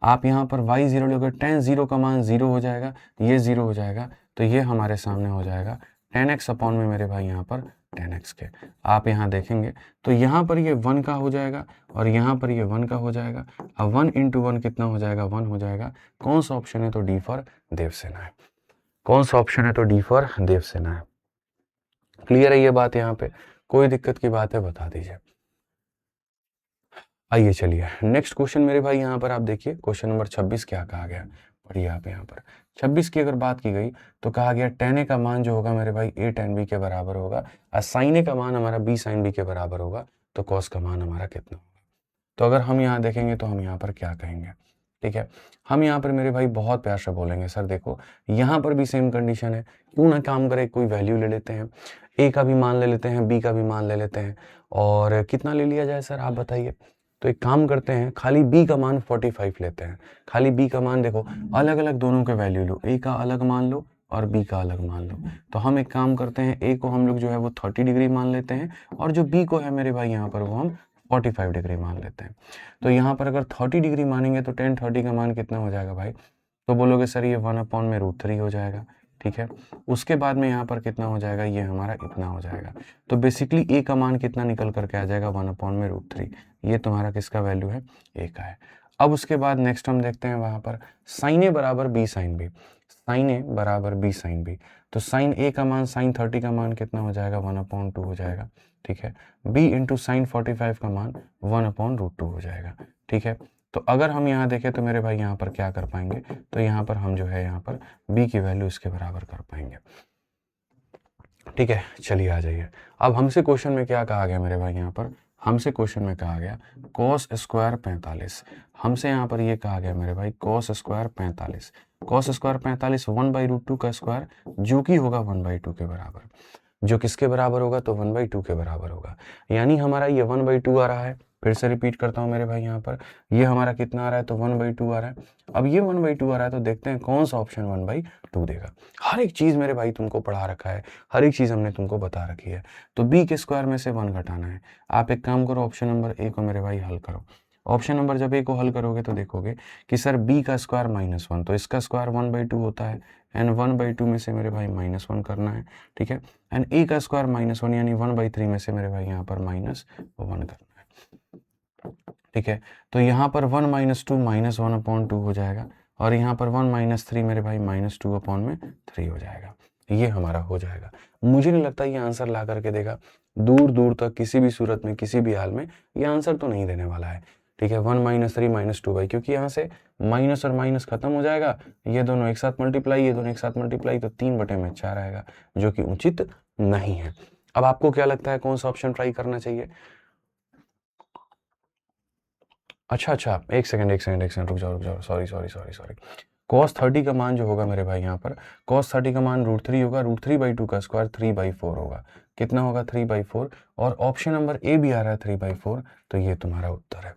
आप यहाँ पर y 0 लोगे, tan 0 का मान 0 हो जाएगा, ये 0 हो जाएगा, तो ये हमारे सामने हो जाएगा tan x अपॉन में मेरे भाई यहाँ पर tan x के। आप यहाँ देखेंगे तो यहाँ पर ये 1 का हो जाएगा, और यहाँ पर ये 1 का हो जाएगा। अब 1 × 1 कितना हो जाएगा, 1 हो जाएगा। कौन सा ऑप्शन है, तो डी फॉर देवसेना है। कौन सा ऑप्शन है, तो डी फॉर देवसेना है। क्लियर है ये बात, यहाँ पे कोई दिक्कत की बात है बता दीजिए। आइए चलिए नेक्स्ट क्वेश्चन मेरे भाई, यहाँ पर आप देखिए क्वेश्चन नंबर 26 क्या कहा गया, पढ़िए आप यहाँ पर। 26 की अगर बात की गई तो कहा गया tan a का मान जो होगा मेरे भाई a tan b के बराबर होगा, और sin a का मान हमारा b sin b के बराबर होगा, तो cos का मान हमारा कितना होगा। तो अगर हम यहाँ देखेंगे तो हम यहाँ पर क्या कहेंगे। ठीक है, हम यहाँ पर मेरे भाई बहुत प्यार से बोलेंगे, सर देखो यहाँ पर भी सेम कंडीशन है, क्यों ना काम करें, कोई वैल्यू ले लेते हैं, a का भी मान ले लेते हैं, b का भी मान ले लेते हैं, और कितना ले लिया जाए सर आप बताइए। तो एक काम करते हैं, खाली b का मान 45 लेते हैं। खाली b का मान देखो, अलग अलग दोनों के वैल्यू लो, a का अलग मान लो और b का अलग मान लो। तो हम एक काम करते हैं, a को हम लोग जो है वो 30 डिग्री मान लेते हैं, और जो b को है मेरे भाई यहाँ पर वो हम 45 डिग्री मान लेते हैं। तो यहाँ पर अगर 30 डिग्री मानेंगे तो tan 30 का मान कितना हो जाएगा भाई, तो बोलोगे सर ये 1/√3 हो जाएगा। ठीक है, उसके बाद में यहाँ पर कितना हो जाएगा, ये हमारा इतना हो जाएगा। तो बेसिकली a का मान कितना निकल करके आ जाएगा, 1/√3। ये तुम्हारा किसका वैल्यू है, a का है। अब उसके बाद नेक्स्ट हम देखते हैं वहाँ पर sin a बराबर b sin b, sin a बराबर b sin b। तो sin a का मान sin 30 का मान कितना हो जाएगा, 1/2 हो जाएगा। ठीक है, b × sin 45 का मान 1/√2 हो जाएगा। ठीक है, तो अगर हम यहाँ देखें तो मेरे भाई यहाँ पर क्या कर पाएंगे, तो यहाँ पर हम जो है यहाँ पर b की वैल्यू इसके बराबर कर पाएंगे। ठीक है, चलिए आ जाइए। अब हमसे क्वेश्चन में क्या कहा गया मेरे भाई, यहाँ पर हमसे क्वेश्चन में कहा गया कॉस स्क्वायर 45, हमसे यहाँ पर ये कहा गया मेरे भाई कॉस स्क्वायर 45, कॉस स्क्वायर 45 1/√2 का स्क्वायर जो कि होगा 1/2 के बराबर, जो किसके बराबर होगा तो 1/2 के बराबर होगा। यानी हमारा ये 1/2 आ रहा है, फिर से रिपीट करता हूँ मेरे भाई यहाँ पर ये हमारा कितना आ रहा है तो 1/2 आ रहा है। अब ये 1/2 आ रहा है तो देखते हैं कौन सा ऑप्शन 1/2 देगा। हर एक चीज़ मेरे भाई तुमको पढ़ा रखा है, हर एक चीज़ हमने तुमको बता रखी है। तो बी के स्क्वायर में से 1 घटाना है। आप एक काम करो, ऑप्शन नंबर ए को मेरे भाई हल करो। ऑप्शन नंबर जब ए को हल करोगे तो देखोगे कि सर बी का स्क्वायर -1, तो इसका स्क्वायर 1/2 होता है एंड 1/2 में से मेरे भाई -1 करना है, ठीक है। एंड ए का स्क्वायर -1 यानी 1/3 में से मेरे भाई यहाँ पर -1 करना है, ठीक है। तो यहाँ पर 1 - 2 -1/2 हो जाएगा और यहाँ पर 1 - 3 मेरे भाई -2/3 हो जाएगा। ये हमारा हो जाएगा। मुझे नहीं लगता ये आंसर ला करके देगा, दूर दूर तक किसी भी सूरत में किसी भी हाल में ये आंसर तो नहीं देने वाला है, ठीक है। 1 - 3 -2 क्योंकि यहाँ से माइनस और माइनस खत्म हो जाएगा, ये दोनों एक साथ मल्टीप्लाई, ये दोनों एक साथ मल्टीप्लाई, तो 3/4 आएगा जो कि उचित नहीं है। अब आपको क्या लगता है कौन सा ऑप्शन ट्राई करना चाहिए? अच्छा, एक सेकंड रुक जाओ, सॉरी। cos 30 का मान जो होगा मेरे भाई यहाँ पर cos 30 का मान √3 होगा, √3/2 का स्क्वायर 3/4 होगा। कितना होगा 3/4, और ऑप्शन नंबर ए भी आ रहा है 3/4, तो ये तुम्हारा उत्तर है।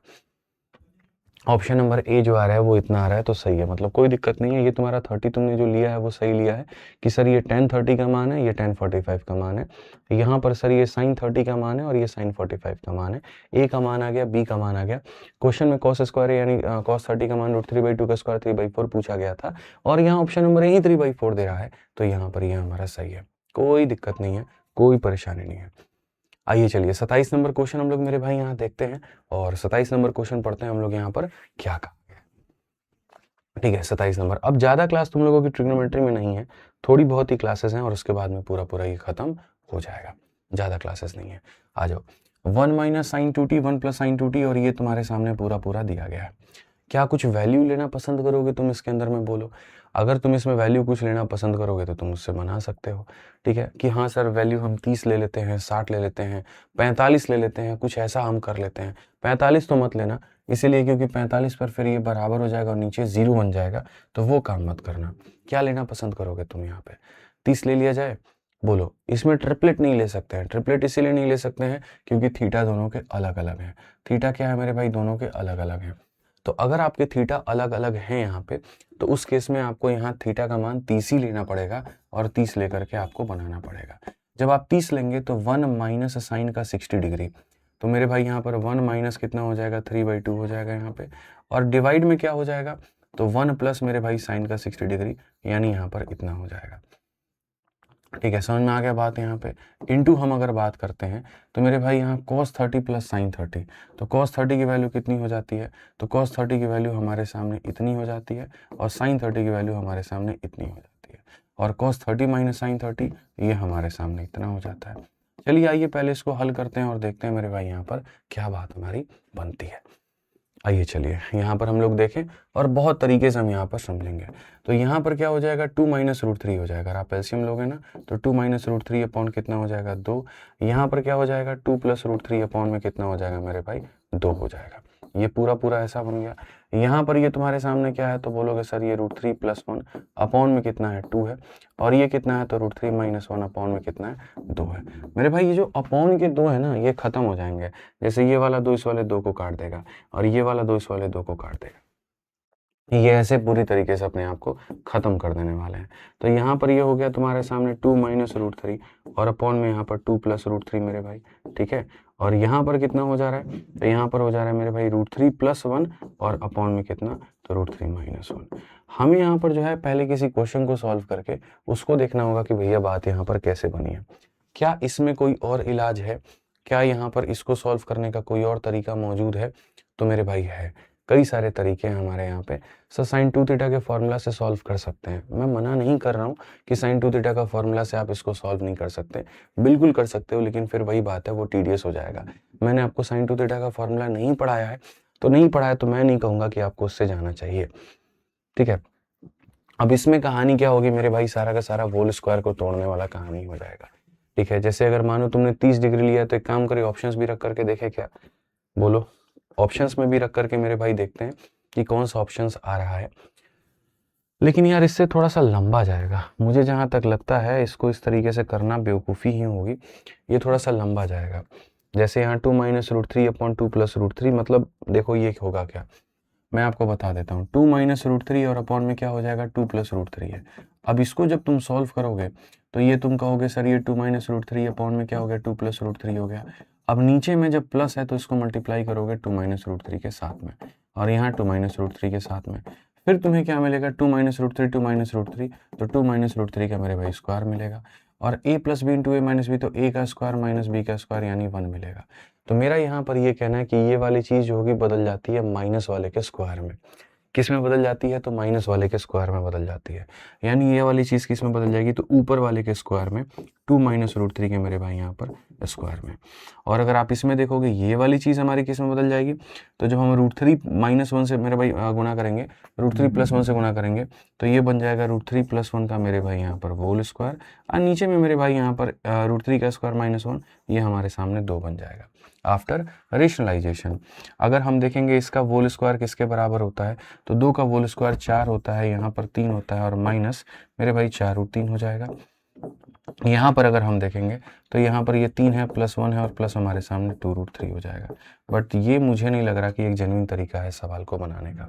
ऑप्शन नंबर ए जो आ रहा है वो इतना आ रहा है तो सही है, मतलब कोई दिक्कत नहीं है। ये तुम्हारा 30 तुमने जो लिया है वो सही लिया है कि सर ये tan 30 का मान है, ये tan 45 का मान है। यहाँ पर सर ये sin 30 का मान है और ये sin 45 का मान है। ए का मान आ गया, बी का मान आ गया। क्वेश्चन में cos स्क्वायर यानी cos 30 का मान √3/2 का स्क्वायर 3/4 पूछा गया था और यहाँ ऑप्शन नंबर ए ही 3/4 दे रहा है, तो यहाँ पर ये हमारा सही है। कोई दिक्कत नहीं है, कोई परेशानी नहीं है। आइए चलिए 27 नंबर क्वेश्चन हम लोग मेरे भाई यहाँ देखते हैं और 27 नंबर क्वेश्चन पढ़ते हैं हम लोग यहाँ पर क्या कहा गया, ठीक है। 27 नंबर, अब ज़्यादा क्लास तुम लोगों की ट्रिग्नोमेट्री में नहीं है, थोड़ी बहुत ही क्लासेस हैं और उसके बाद में पूरा ये खत्म हो जाएगा, ज़्यादा क्लासेस नहीं है। आ जाओ, 1 - sin 2t 1 + sin 2t और ये तुम्हारे सामने पूरा दिया गया है। क्या कुछ वैल्यू लेना पसंद करोगे तुम इसके अंदर में, बोलो। अगर तुम इसमें वैल्यू कुछ लेना पसंद करोगे तो तुम उससे बना सकते हो, ठीक है, कि हाँ सर वैल्यू हम 30 ले लेते हैं, 60 ले लेते हैं, 45 ले लेते हैं, कुछ ऐसा हम कर लेते हैं। 45 तो मत लेना, इसीलिए क्योंकि 45 पर फिर ये बराबर हो जाएगा और नीचे 0 बन जाएगा, तो वो काम मत करना। क्या लेना पसंद करोगे तुम यहाँ पे? 30 ले लिया जाए, बोलो। इसमें ट्रिपलेट नहीं ले सकते हैं, ट्रिपलेट इसीलिए नहीं ले सकते हैं क्योंकि थीटा दोनों के अलग अलग हैं। थीटा क्या है मेरे भाई, दोनों के अलग अलग हैं। तो अगर आपके थीटा अलग अलग हैं यहाँ पे, तो उस केस में आपको यहाँ थीटा का मान 30 ही लेना पड़ेगा और 30 लेकर के आपको बनाना पड़ेगा। जब आप 30 लेंगे तो 1 - साइन का 60 डिग्री, तो मेरे भाई यहाँ पर 1 माइनस कितना हो जाएगा 3/2 हो जाएगा यहाँ पे, और डिवाइड में क्या हो जाएगा तो 1 प्लस मेरे भाई साइन का 60 डिग्री, यानी यहाँ पर इतना हो जाएगा, ठीक है। समझ में आ गया बात। यहाँ पे इनटू हम अगर बात करते हैं तो मेरे भाई यहाँ cos 30 + sin 30, तो cos 30 की वैल्यू कितनी हो जाती है, तो cos 30 की वैल्यू हमारे सामने इतनी हो जाती है और sin 30 की वैल्यू हमारे सामने इतनी हो जाती है, और cos 30 - sin 30 ये हमारे सामने इतना हो जाता है। चलिए आइए पहले इसको हल करते हैं और देखते हैं मेरे भाई यहाँ पर क्या बात हमारी बनती है। आइए चलिए यहाँ पर हम लोग देखें और बहुत तरीके से हम यहाँ पर समझेंगे। तो यहाँ पर क्या हो जाएगा 2 - √3 हो जाएगा, अगर आप एलसीएम लोगे ना तो 2 - √3 अपॉन कितना हो जाएगा 2। यहाँ पर क्या हो जाएगा 2 + √3 अपॉन में कितना हो जाएगा मेरे भाई 2 हो जाएगा। ये पूरा ऐसा बन गया। यहाँ पर ये तुम्हारे सामने क्या है तो बोलोगे सर ये √3 + 1 अपॉन में कितना है 2 है, और ये कितना है तो √3 - 1 अपॉन में कितना है 2 है। मेरे भाई ये जो अपॉन के 2 है ना ये खत्म हो जाएंगे, जैसे ये वाला 2 इस वाले 2 को काट देगा और ये वाला 2 इस वाले 2 को काट देगा। ये ऐसे पूरी तरीके से अपने आप को खत्म कर देने वाले हैं। तो यहाँ पर ये हो गया तुम्हारे सामने 2 - √3 और अपॉन में यहाँ पर 2 + √3 मेरे भाई, ठीक है। और यहाँ पर कितना हो जा रहा है तो यहाँ पर हो जा रहा है मेरे भाई √3 + 1 और अपॉन में कितना तो √3 - 1। हमें यहाँ पर जो है पहले किसी क्वेश्चन को सॉल्व करके उसको देखना होगा कि भैया बात यहाँ पर कैसे बनी है, क्या इसमें कोई और इलाज है, क्या यहाँ पर इसको सॉल्व करने का कोई और तरीका मौजूद है, तो मेरे भाई है, कई सारे तरीके हैं हमारे यहाँ पे। सर साइन 2 थीटा के फॉर्मूला से सॉल्व कर सकते हैं, मैं मना नहीं कर रहा हूँ कि साइन 2 थीटा का फॉर्मूला से आप इसको सॉल्व नहीं कर सकते, बिल्कुल कर सकते हो, लेकिन फिर वही बात है वो टीडियस हो जाएगा। मैंने आपको साइन 2 थीटा का फॉर्मूला नहीं पढ़ाया है तो नहीं पढ़ाया, तो मैं नहीं कहूँगा कि आपको उससे जाना चाहिए, ठीक है। अब इसमें कहानी क्या होगी मेरे भाई, सारा का सारा होल स्क्वायर को तोड़ने वाला कहानी हो जाएगा। ठीक है, जैसे अगर मानो तुमने 30 डिग्री लिया तो एक काम करिए, ऑप्शंस भी रख करके देखे क्या, बोलो, ऑप्शंस में भी रख करके मेरे भाई देखते हैं कि कौन सा ऑप्शंस आ रहा है। लेकिन यार इससे थोड़ा सा लंबा जाएगा, मुझे जहाँ तक लगता है इसको इस तरीके से करना बेवकूफ़ी ही होगी, ये थोड़ा सा लंबा जाएगा। जैसे यहाँ 2 minus root three upon 2 plus root three, मतलब देखो ये होगा क्या, मैं आपको बता देता हूँ। 2 माइनस रूट थ्री और अपॉन में क्या हो जाएगा, 2 प्लस रूट थ्री है। अब इसको जब तुम सॉल्व करोगे तो ये तुम कहोगे सर ये 2 माइनस रूट थ्री अपॉन में क्या हो गया, 2 प्लस रूट थ्री हो गया। अब नीचे में जब प्लस है तो इसको मल्टीप्लाई करोगे 2 माइनस रूट थ्री के साथ में, और यहाँ 2 माइनस रूट थ्री के साथ में, फिर तुम्हें क्या मिलेगा, 2 minus root three 2 minus root three, तो 2 माइनस रूट थ्री का मेरे भाई स्क्वायर मिलेगा, और a plus b into a minus b, तो a का स्क्वायर माइनस b का स्क्वायर यानी 1 मिलेगा। तो मेरा यहाँ पर ये कहना है कि ये वाली चीज़ जो होगी बदल जाती है माइनस वाले के स्क्वायर में। किस में बदल जाती है, तो माइनस वाले के स्क्वायर में बदल जाती है। यानी ये वाली चीज़ किस में बदल जाएगी, तो ऊपर वाले के स्क्वायर में, 2 माइनस रूट थ्री के मेरे भाई यहाँ पर स्क्वायर में। और अगर आप इसमें देखोगे ये वाली चीज़ हमारी किस में बदल जाएगी, तो जब हम रूट थ्री माइनस वन से मेरे भाई गुणा करेंगे, रूट थ्री प्लस वन से गुणा करेंगे, तो ये बन जाएगा रूट थ्री प्लस वन का मेरे भाई यहाँ पर होल स्क्वायर, और नीचे में मेरे भाई यहाँ पर रूट थ्री का स्क्वायर माइनस वन, ये हमारे सामने 2 बन जाएगा आफ्टर रेशनलाइजेशन। अगर हम देखेंगे इसका होल स्क्वायर किसके बराबर होता है, तो 2 का होल स्क्वायर 4 होता है, यहाँ पर 3 होता है, और माइनस मेरे भाई 4 रूट 3 हो जाएगा। यहाँ पर अगर हम देखेंगे तो यहाँ पर ये 3 है, प्लस 1 है, और प्लस हमारे सामने 2 रूट 3 हो जाएगा। बट ये मुझे नहीं लग रहा कि एक जेन्युइन तरीका है सवाल को बनाने का।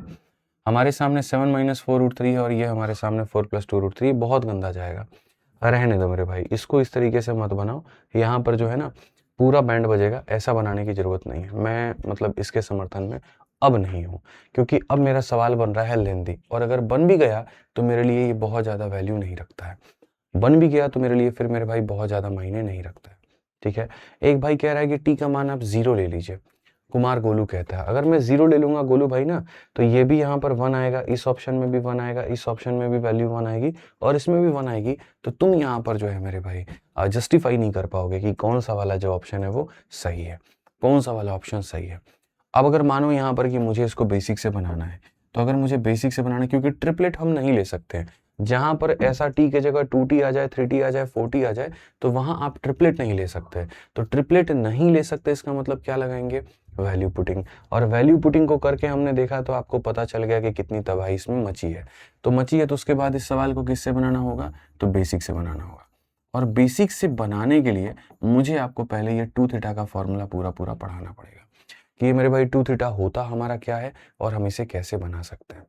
हमारे सामने 7 माइनस 4 रूट 3 है, और ये हमारे सामने 4 प्लस 2 रूट 3, बहुत गंदा जाएगा, रहने दो मेरे भाई, इसको इस तरीके से मत बनाओ। यहाँ पर जो है ना पूरा बैंड बजेगा, ऐसा बनाने की ज़रूरत नहीं है। मैं मतलब इसके समर्थन में अब नहीं हूँ, क्योंकि अब मेरा सवाल बन रहा है लेंदी, और अगर बन भी गया तो मेरे लिए ये बहुत ज़्यादा वैल्यू नहीं रखता है, बन भी गया तो मेरे लिए फिर मेरे भाई बहुत ज़्यादा मायने नहीं रखता है। ठीक है, एक भाई कह रहा है कि टी का मान आप 0 ले लीजिए, कुमार गोलू कहता है अगर मैं 0 ले लूंगा गोलू भाई ना, तो ये भी यहाँ पर 1 आएगा, इस ऑप्शन में भी 1 आएगा, इस ऑप्शन में भी वैल्यू 1 आएगी, और इसमें भी 1 आएगी, तो तुम यहाँ पर जो है मेरे भाई जस्टिफाई नहीं कर पाओगे कि कौन सा वाला जो ऑप्शन है वो सही है, कौन सा वाला ऑप्शन सही है। अब अगर मानो यहाँ पर कि मुझे इसको बेसिक से बनाना है, तो अगर मुझे बेसिक से बनाना है, क्योंकि ट्रिपलेट हम नहीं ले सकते हैं, जहां पर ऐसा टी की जगह 2t आ जाए, 3t आ जाए, 4t आ जाए, तो वहां आप ट्रिपलेट नहीं ले सकते। तो ट्रिपलेट नहीं ले सकते इसका मतलब क्या लगाएंगे, वैल्यू पुटिंग। और वैल्यू पुटिंग को करके हमने देखा तो आपको पता चल गया कि कितनी तबाही इसमें मची है। तो मची है तो उसके बाद इस सवाल को किससे बनाना होगा, तो बेसिक से बनाना होगा। और बेसिक से बनाने के लिए मुझे आपको पहले ये 2 थीटा का फॉर्मूला पूरा पूरा पढ़ाना पड़ेगा कि ये मेरे भाई 2 थीटा होता हमारा क्या है और हम इसे कैसे बना सकते हैं।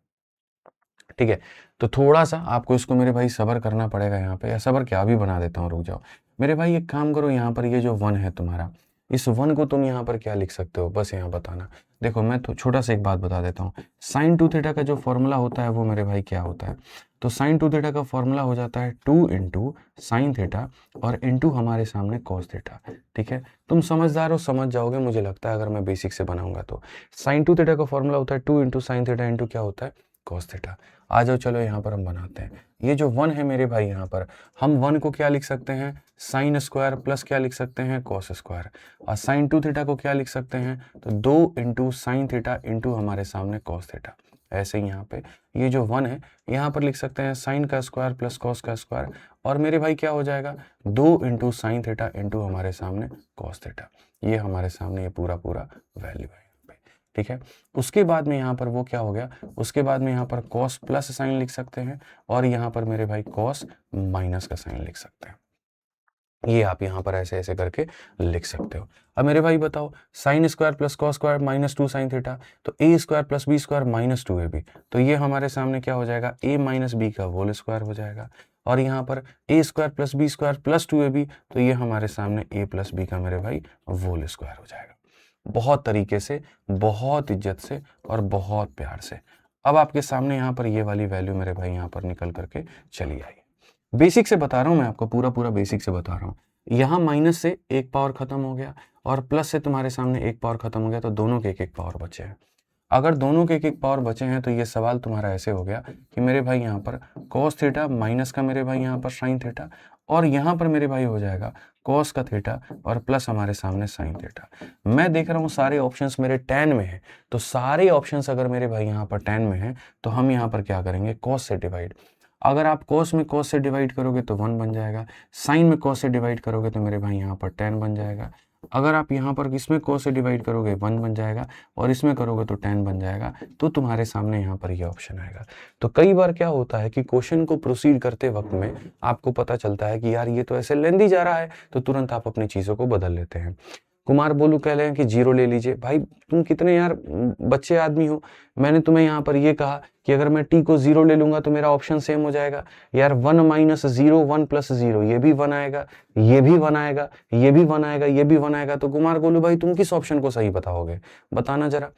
ठीक है, तो थोड़ा सा आपको इसको मेरे भाई सब्र करना पड़ेगा यहाँ पे, या सब्र क्या भी बना देता हूँ, रुक जाओ मेरे भाई। एक काम करो, यहाँ पर ये जो 1 है तुम्हारा, इस 1 को तुम यहाँ पर क्या लिख सकते हो, बस यहाँ बताना। देखो मैं तो छोटा सा एक बात बता देता हूँ, साइन 2 थीटा का जो फॉर्मूला होता है वो मेरे भाई क्या होता है, तो साइन 2 थीटा का फॉर्मूला हो जाता है 2 इंटू साइन थीटा और इंटू हमारे सामने कॉस थीटा। ठीक है, तुम समझदार हो, समझ जाओगे मुझे लगता है अगर मैं बेसिक से बनाऊंगा तो। साइन 2 थीटा का फॉर्मूला होता है 2 इंटू साइन थीटा इंटू क्या होता है, कॉस थीटा। आ जाओ चलो यहाँ पर हम बनाते हैं। ये जो 1 है मेरे भाई, यहाँ पर हम 1 को क्या लिख सकते हैं, साइन स्क्वायर प्लस क्या लिख सकते हैं, कॉस स्क्वायर। और साइन 2 थीटा को क्या लिख सकते हैं, तो 2 इंटू साइन थीटा इंटू हमारे सामने कॉस थीटा। ऐसे ही यहाँ पे ये जो 1 है यहाँ पर लिख सकते हैं साइन का स्क्वायर प्लस कॉस का स्क्वायर, और मेरे भाई क्या हो जाएगा 2 इंटू साइन थीटा इंटू हमारे सामने कॉस थीटा। ये हमारे सामने ये पूरा पूरा वैल्यू है। ठीक है, उसके बाद में यहाँ पर वो क्या हो गया, उसके बाद में यहाँ पर कॉस प्लस साइन लिख सकते हैं, और यहाँ पर मेरे भाई कॉस माइनस का साइन लिख सकते हैं। ये आप यहाँ पर ऐसे ऐसे करके लिख सकते हो। अब मेरे भाई बताओ, sine square plus cos square minus 2 sine theta, तो A square plus B square minus 2ab, तो ये हमारे सामने क्या हो जाएगा, a माइनस बी का होल स्क्वायर हो जाएगा। और यहाँ पर A square plus B square plus 2ab, तो ये हमारे सामने a प्लस बी का मेरे भाई होल स्क्वायर हो जाएगा। बहुत तरीके से, बहुत इज्जत से और बहुत प्यार से। अब आपके सामने यहाँ पर ये वाली वैल्यू मेरे भाई यहाँ पर निकल करके चली आई। बेसिक से बता रहा हूँ मैं आपको, पूरा पूरा बेसिक से बता रहा हूँ। यहाँ माइनस से एक पावर खत्म हो गया और प्लस से तुम्हारे सामने एक पावर खत्म हो गया, तो दोनों के एक एक पावर बचे हैं। अगर दोनों के एक एक पावर बचे हैं तो ये सवाल तुम्हारा ऐसे हो गया कि मेरे भाई यहाँ पर कॉस थीटा माइनस का मेरे भाई यहाँ पर साइन थीटा, और यहाँ पर मेरे भाई हो जाएगा कॉस का थीटा और प्लस हमारे सामने साइन थीटा। मैं देख रहा हूँ सारे ऑप्शंस मेरे tan में हैं, तो सारे ऑप्शंस अगर मेरे भाई यहाँ पर tan में हैं तो हम यहाँ पर क्या करेंगे, कॉस से डिवाइड। अगर आप cos में cos से डिवाइड करोगे तो 1 बन जाएगा, साइन में cos से डिवाइड करोगे तो मेरे भाई यहाँ पर tan बन जाएगा, अगर आप यहाँ पर इसमें cos से डिवाइड करोगे 1 बन जाएगा और इसमें करोगे तो tan बन जाएगा, तो तुम्हारे सामने यहाँ पर ये ऑप्शन आएगा। तो कई बार क्या होता है कि क्वेश्चन को प्रोसीड करते वक्त में आपको पता चलता है कि यार ये तो ऐसे लेंदी जा रहा है, तो तुरंत आप अपनी चीज़ों को बदल लेते हैं। कुमार बोलू कह रहे हैं कि 0 ले लीजिए। भाई तुम कितने यार बच्चे आदमी हो, मैंने तुम्हें यहाँ पर ये कहा कि अगर मैं t को 0 ले लूंगा तो मेरा ऑप्शन सेम हो जाएगा। यार 1 माइनस 0 1 प्लस 0 ये भी 1 आएगा, ये भी 1 आएगा, ये भी 1 आएगा, ये भी 1 आएगा। तो कुमार गोलू भाई तुम किस ऑप्शन को सही बताओगे, बताना जरा।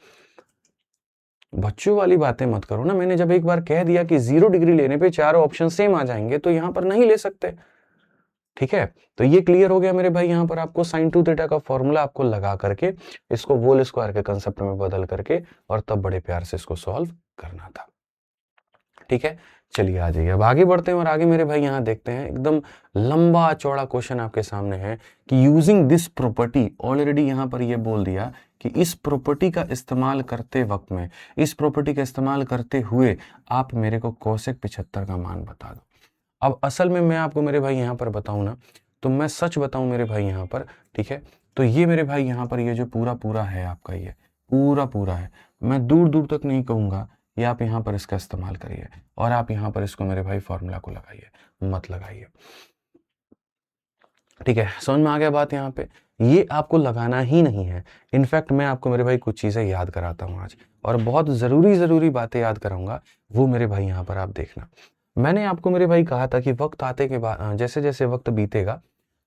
बच्चों वाली बातें मत करो ना। मैंने जब एक बार कह दिया कि 0 डिग्री लेने पे चारों ऑप्शन सेम आ जाएंगे तो यहाँ पर नहीं ले सकते, ठीक है। तो ये क्लियर हो गया मेरे भाई। यहाँ पर आपको साइन 2 थीटा का फॉर्मूला आपको लगा करके इसको होल स्क्वायर के कंसेप्ट में बदल करके और तब बड़े प्यार से इसको सॉल्व करना था, ठीक है। चलिए आ जाइए, अब आगे बढ़ते हैं और आगे मेरे भाई यहाँ देखते हैं एकदम लंबा चौड़ा क्वेश्चन आपके सामने है कि यूजिंग दिस प्रॉपर्टी, ऑलरेडी यहाँ पर ये बोल दिया कि इस प्रॉपर्टी का इस्तेमाल करते वक्त में, इस प्रॉपर्टी का इस्तेमाल करते हुए आप मेरे को कोसेक 75 का मान बता दो। अब असल में मैं आपको मेरे भाई यहाँ पर बताऊँ ना, तो मैं सच बताऊँ मेरे भाई यहाँ पर, ठीक है। तो ये मेरे भाई यहाँ पर ये जो पूरा पूरा है आपका, ये पूरा पूरा है, मैं दूर दूर तक नहीं कहूँगा ये आप यहाँ पर इसका इस्तेमाल करिए और आप यहाँ पर इसको मेरे भाई फॉर्मूला को लगाइए, मत लगाइए, ठीक है। समझ में आ गया बात। यहाँ पे ये आपको लगाना ही नहीं है। इनफैक्ट मैं आपको मेरे भाई कुछ चीज़ें याद कराता हूँ आज, और बहुत ज़रूरी बातें याद कराऊंगा, वो मेरे भाई यहाँ पर आप देखना। मैंने आपको मेरे भाई कहा था कि वक्त आते के बाद, जैसे जैसे वक्त बीतेगा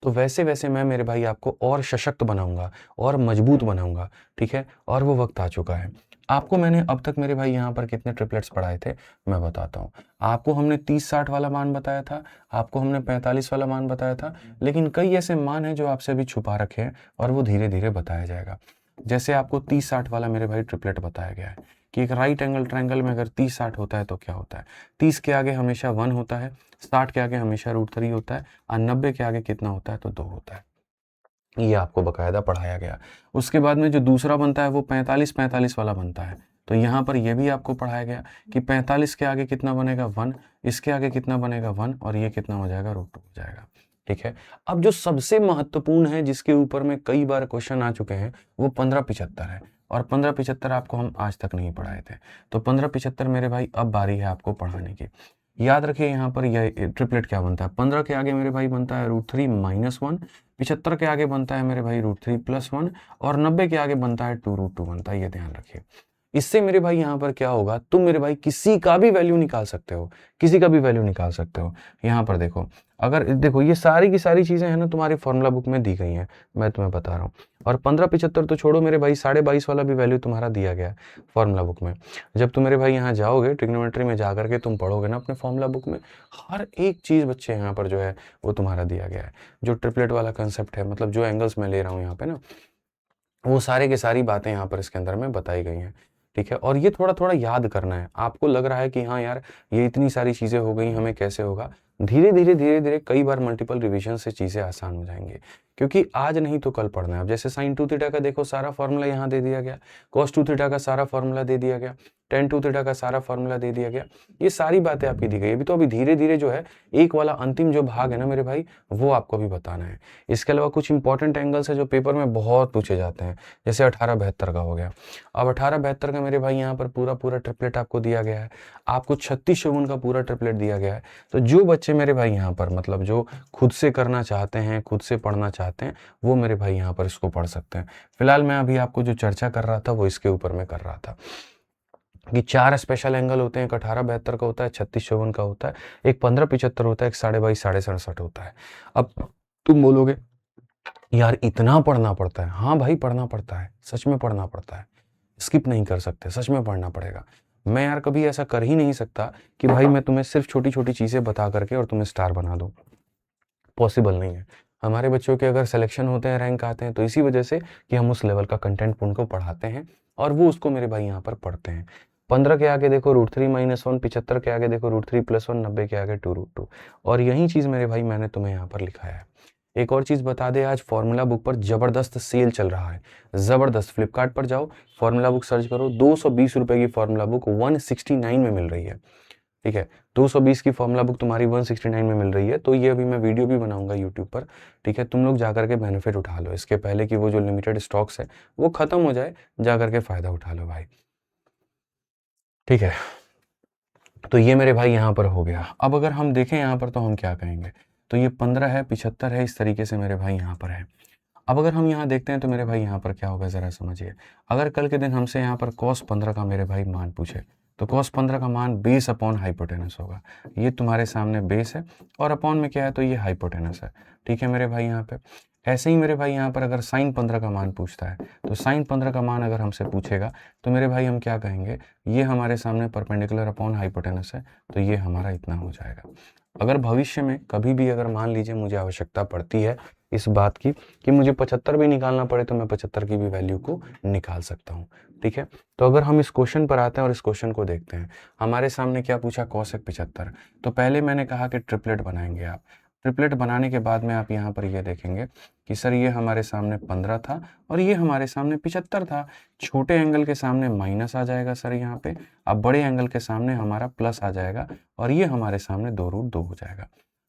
तो वैसे वैसे मैं मेरे भाई आपको और सशक्त बनाऊंगा और मजबूत बनाऊंगा, ठीक है। और वो वक्त आ चुका है। आपको मैंने अब तक मेरे भाई यहाँ पर कितने ट्रिपलेट्स पढ़ाए थे मैं बताता हूँ। आपको हमने 30-60 वाला मान बताया था, आपको हमने 45 वाला मान बताया था, लेकिन कई ऐसे मान हैं जो आपसे अभी छुपा रखे हैं और वो धीरे धीरे बताया जाएगा। जैसे आपको 30-60 वाला मेरे भाई ट्रिपलेट बताया गया है कि एक राइट एंगल ट्रायंगल में अगर 30-60 होता है तो क्या होता है। 30 के आगे हमेशा 1 होता है, 60 के आगे हमेशा √3 होता है, और 90 के आगे कितना होता है तो 2 होता है। ये आपको बकायदा पढ़ाया गया। उसके बाद में जो दूसरा बनता है वो 45-45 वाला बनता है। तो यहाँ पर ये भी आपको पढ़ाया गया कि 45 के आगे कितना बनेगा 1, इसके आगे कितना बनेगा 1, और ये कितना हो जाएगा √2 हो जाएगा, ठीक है। अब जो सबसे महत्वपूर्ण है, जिसके ऊपर में कई बार क्वेश्चन आ चुके हैं, वो 15-75 है, और 15-75 आपको हम आज तक नहीं पढ़ाए थे। तो 15-75 मेरे भाई अब बारी है आपको पढ़ाने की। याद रखिए यहाँ पर यह ट्रिपलेट क्या बनता है। 15 के आगे मेरे भाई बनता है √3 - 1, 75 के आगे बनता है मेरे भाई √3 + 1, और 90 के आगे बनता है 2 √2 बनता है। ये ध्यान रखिए। इससे मेरे भाई यहाँ पर क्या होगा, तुम मेरे भाई किसी का भी वैल्यू निकाल सकते हो, किसी का भी वैल्यू निकाल सकते हो। यहाँ पर देखो, अगर देखो ये सारी की सारी चीज़ें हैं ना तुम्हारी फॉर्मूला बुक में दी गई हैं, मैं तुम्हें बता रहा हूँ। और 15-75 तो छोड़ो मेरे भाई, 22.5 वाला भी वैल्यू तुम्हारा दिया गया है फॉर्मूला बुक में। जब तुम मेरे भाई यहाँ जाओगे ट्रिग्नोमेट्री में जा करके तुम पढ़ोगे ना अपने फॉर्मूला बुक में, हर एक चीज़ बच्चे यहाँ पर जो है वो तुम्हारा दिया गया है। जो ट्रिपलेट वाला कंसेप्ट है, मतलब जो एंगल्स मैं ले रहा हूँ यहाँ पे ना, वो सारे की सारी बातें यहाँ पर इसके अंदर में बताई गई हैं, ठीक है। और ये थोड़ा थोड़ा याद करना है। आपको लग रहा है कि हाँ यार ये इतनी सारी चीज़ें हो गई, हमें कैसे होगा, धीरे धीरे कई बार मल्टीपल रिवीजन से चीज़ें आसान हो जाएंगी, क्योंकि आज नहीं तो कल पढ़ना है। अब जैसे साइन 2 थीटा का देखो सारा फॉर्मूला यहाँ दे दिया गया, कॉस 2 थीटा का सारा फॉर्मूला दे दिया गया, टेन 2 थीटा का सारा फॉर्मूला दे दिया गया। ये सारी बातें आपकी दी गई। अभी तो अभी धीरे धीरे जो है एक वाला अंतिम जो भाग है ना मेरे भाई, वो आपको भी बताना है। इसके अलावा कुछ इंपॉर्टेंट एंगल्स है जो पेपर में बहुत पूछे जाते हैं, जैसे 18-72 का हो गया। अब 18-72 का मेरे भाई यहाँ पर पूरा पूरा ट्रिपलेट आपको दिया गया है, आपको 36-54 का पूरा ट्रिपलेट दिया गया है। तो जो बच्चे मेरे भाई यहाँ पर मतलब जो खुद से करना चाहते हैं, खुद से पढ़ना चाहते हैं, वो मेरे भाई यहाँ पर इसको पढ़ सकते हैं। फिलहाल मैं अभी आपको जो चर्चा कर रहा था वो इसके ऊपर मैं कर रहा था कि 4 स्पेशल एंगल होते हैं। एक 18-72 का होता है, 36-54 का होता है, एक 15-75 होता है, एक 22.5 67 होता है। अब तुम बोलोगे यार इतना पढ़ना पड़ता है। हाँ भाई पढ़ना पड़ता है, सच में पढ़ना पड़ता है, स्किप नहीं कर सकते, सच में पढ़ना पड़ेगा। मैं यार कभी ऐसा कर ही नहीं सकता कि भाई मैं तुम्हें सिर्फ छोटी छोटी चीज़ें बता करके और तुम्हें स्टार बना दूँ, पॉसिबल नहीं है। हमारे बच्चों के अगर सिलेक्शन होते हैं, रैंक आते हैं, तो इसी वजह से कि हम उस लेवल का कंटेंट उनको पढ़ाते हैं और वो उसको मेरे भाई यहाँ पर पढ़ते हैं। 15 के आगे देखो √3 - 1, 75 के आगे देखो √3 + 1, 90 के आगे 2 √2। और यही चीज़ मेरे भाई मैंने तुम्हें यहाँ पर लिखाया है। एक और चीज़ बता दे, आज फॉर्मूला बुक पर ज़बरदस्त सेल चल रहा है, ज़बरदस्त। फ्लिपकार्ट पर जाओ, फॉर्मूला बुक सर्च करो, 220 रुपये की फॉर्मूला बुक 169 में मिल रही है। ठीक है। 220 की फॉर्मूला बुक तुम्हारी 169 में मिल रही है, तो ये अभी मैं वीडियो भी बनाऊंगा यूट्यूब पर, ठीक है। तुम लोग जाकर के बेनिफिट उठा लो इसके पहले कि वो जो लिमिटेड स्टॉक्स है वो खत्म हो जाए, जाकर के फायदा उठा लो भाई, ठीक है। तो ये मेरे भाई यहाँ पर हो गया। अब अगर हम देखें यहाँ पर तो हम क्या कहेंगे, तो ये 15 है, 75 है, इस तरीके से मेरे भाई यहाँ पर है। अब अगर हम यहाँ देखते हैं तो मेरे भाई यहाँ पर क्या होगा ज़रा समझिए। अगर कल के दिन हमसे यहाँ पर cos 15 का मेरे भाई मान पूछे, तो cos 15 का मान बेस अपॉन हाइपोटेनस होगा। ये तुम्हारे सामने बेस है और अपॉन में क्या है, तो ये हाइपोटेनस है, ठीक है मेरे भाई यहाँ पे। ऐसे ही मेरे भाई यहाँ पर अगर साइन 15 का मान पूछता है, तो साइन 15 का मान अगर हमसे पूछेगा तो मेरे भाई हम क्या कहेंगे, ये हमारे सामने परपेंडिकुलर अपॉन हाइपोटेनस है, तो ये हमारा इतना हो जाएगा। अगर भविष्य में कभी भी अगर मान लीजिए मुझे आवश्यकता पड़ती है इस बात की कि मुझे 75 भी निकालना पड़े, तो मैं 75 की भी वैल्यू को निकाल सकता हूँ, ठीक है। तो अगर हम इस क्वेश्चन पर आते हैं और इस क्वेश्चन को देखते हैं, हमारे सामने क्या पूछा, cosec 75। तो पहले मैंने कहा कि ट्रिपलेट बनाएंगे आप। ट्रिपलेट बनाने के बाद में आप यहाँ पर ये देखेंगे कि सर ये हमारे सामने 15 था और ये हमारे सामने 75 था। छोटे एंगल के सामने माइनस आ जाएगा सर यहाँ पे, अब बड़े एंगल के सामने हमारा प्लस आ जाएगा और ये हमारे सामने 2√2 हो जाएगा।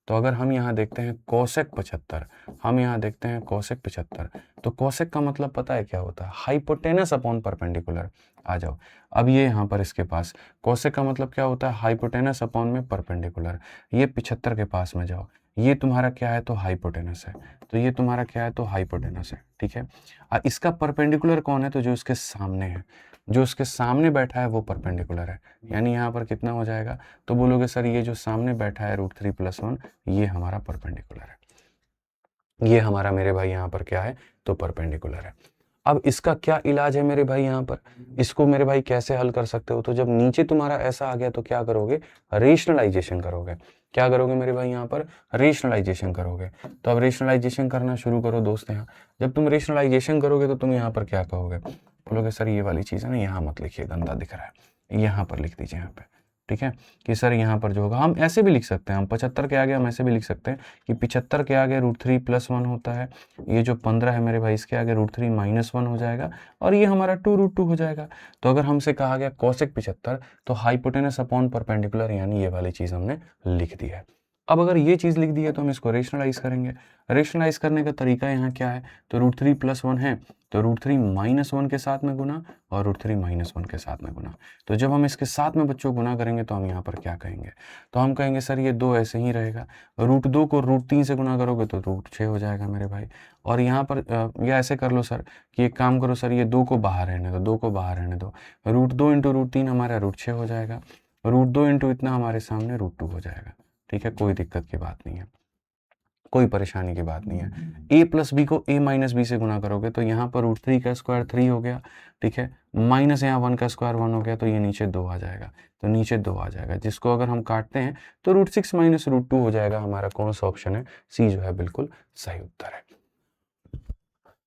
तो अगर हम यहाँ देखते हैं cosec 75, हम यहाँ देखते हैं cosec 75, तो cosec का मतलब पता है क्या होता है, हाइपोटेनस अपॉन परपेंडिकुलर। आ जाओ, अब ये यहाँ पर इसके पास cosec का मतलब क्या होता है, हाइपोटेनस अपॉन में परपेंडिकुलर। ये 75 के पास में जाओ, ये तुम्हारा क्या है, तो हाइपोटेनस है, तो ये तुम्हारा क्या है, तो हाइपोटेनस है, ठीक है। इसका परपेंडिकुलर कौन है, तो जो इसके सामने है, जो उसके सामने बैठा है वो परपेंडिकुलर है। यानी यहाँ पर कितना हो जाएगा, तो बोलोगे सर ये जो सामने बैठा है √3 + 1, ये हमारा परपेंडिकुलर है। ये हमारा मेरे भाई यहाँ पर क्या है, तो परपेंडिकुलर है। अब इसका क्या इलाज है मेरे भाई यहाँ पर, इसको मेरे भाई कैसे हल कर सकते हो, तो जब नीचे तुम्हारा ऐसा आ गया तो क्या करोगे, रेशनलाइजेशन करोगे। क्या करोगे मेरे भाई यहाँ पर, रेशनलाइजेशन करोगे। तो अब रेशनलाइजेशन करना शुरू करो दोस्त। यहाँ जब तुम रेशनलाइजेशन करोगे तो तुम यहाँ पर क्या कहोगे, बोलोगे सर ये वाली चीज़ है ना, यहाँ मत लिखिए, गंदा दिख रहा है, यहाँ पर लिख दीजिए यहाँ पे, ठीक है। कि सर यहाँ पर जो होगा, हम ऐसे भी लिख सकते हैं, हम 75 के आगे हम ऐसे भी लिख सकते हैं कि 75 के आगे √3 + 1 होता है, ये जो 15 है मेरे भाई इसके आगे √3 - 1 हो जाएगा और ये हमारा 2√2 हो जाएगा। तो अगर हमसे कहा गया cosec 75, तो हाइपोटेनस अपॉन परपेंडिकुलर, यानी ये वाली चीज़ हमने लिख दी है। अब अगर ये चीज़ लिख दी है तो हम इसको रेशनलाइज करेंगे। रेशनलाइज करने का तरीका यहाँ क्या है, तो √3 + 1 है, तो √3 - 1 के साथ में गुना और √3 - 1 के साथ में गुना। तो जब हम इसके साथ में बच्चों गुना करेंगे तो हम यहाँ पर क्या कहेंगे, तो हम कहेंगे सर ये 2 ऐसे ही रहेगा, √2 को √3 से गुना करोगे तो √6 हो जाएगा मेरे भाई। और यहाँ पर या ऐसे कर लो सर कि एक काम करो सर, ये 2 को बाहर रहने दो, 2 को बाहर रहने दो, √2 × √3 हमारा √6 हो जाएगा, √2 × इतना हमारे सामने √2 हो जाएगा, ठीक है। कोई दिक्कत की बात नहीं है, कोई परेशानी की बात नहीं है। a + b को a - b से गुना करोगे तो यहाँ पर √3 का स्क्वायर 3 हो गया, ठीक है, माइनस यहाँ 1 का स्क्वायर 1 हो गया, तो ये नीचे 2 आ जाएगा, तो नीचे 2 आ जाएगा, जिसको अगर हम काटते हैं तो √6 - √2 हो जाएगा। हमारा कौन सा ऑप्शन है, सी जो है बिल्कुल सही उत्तर है,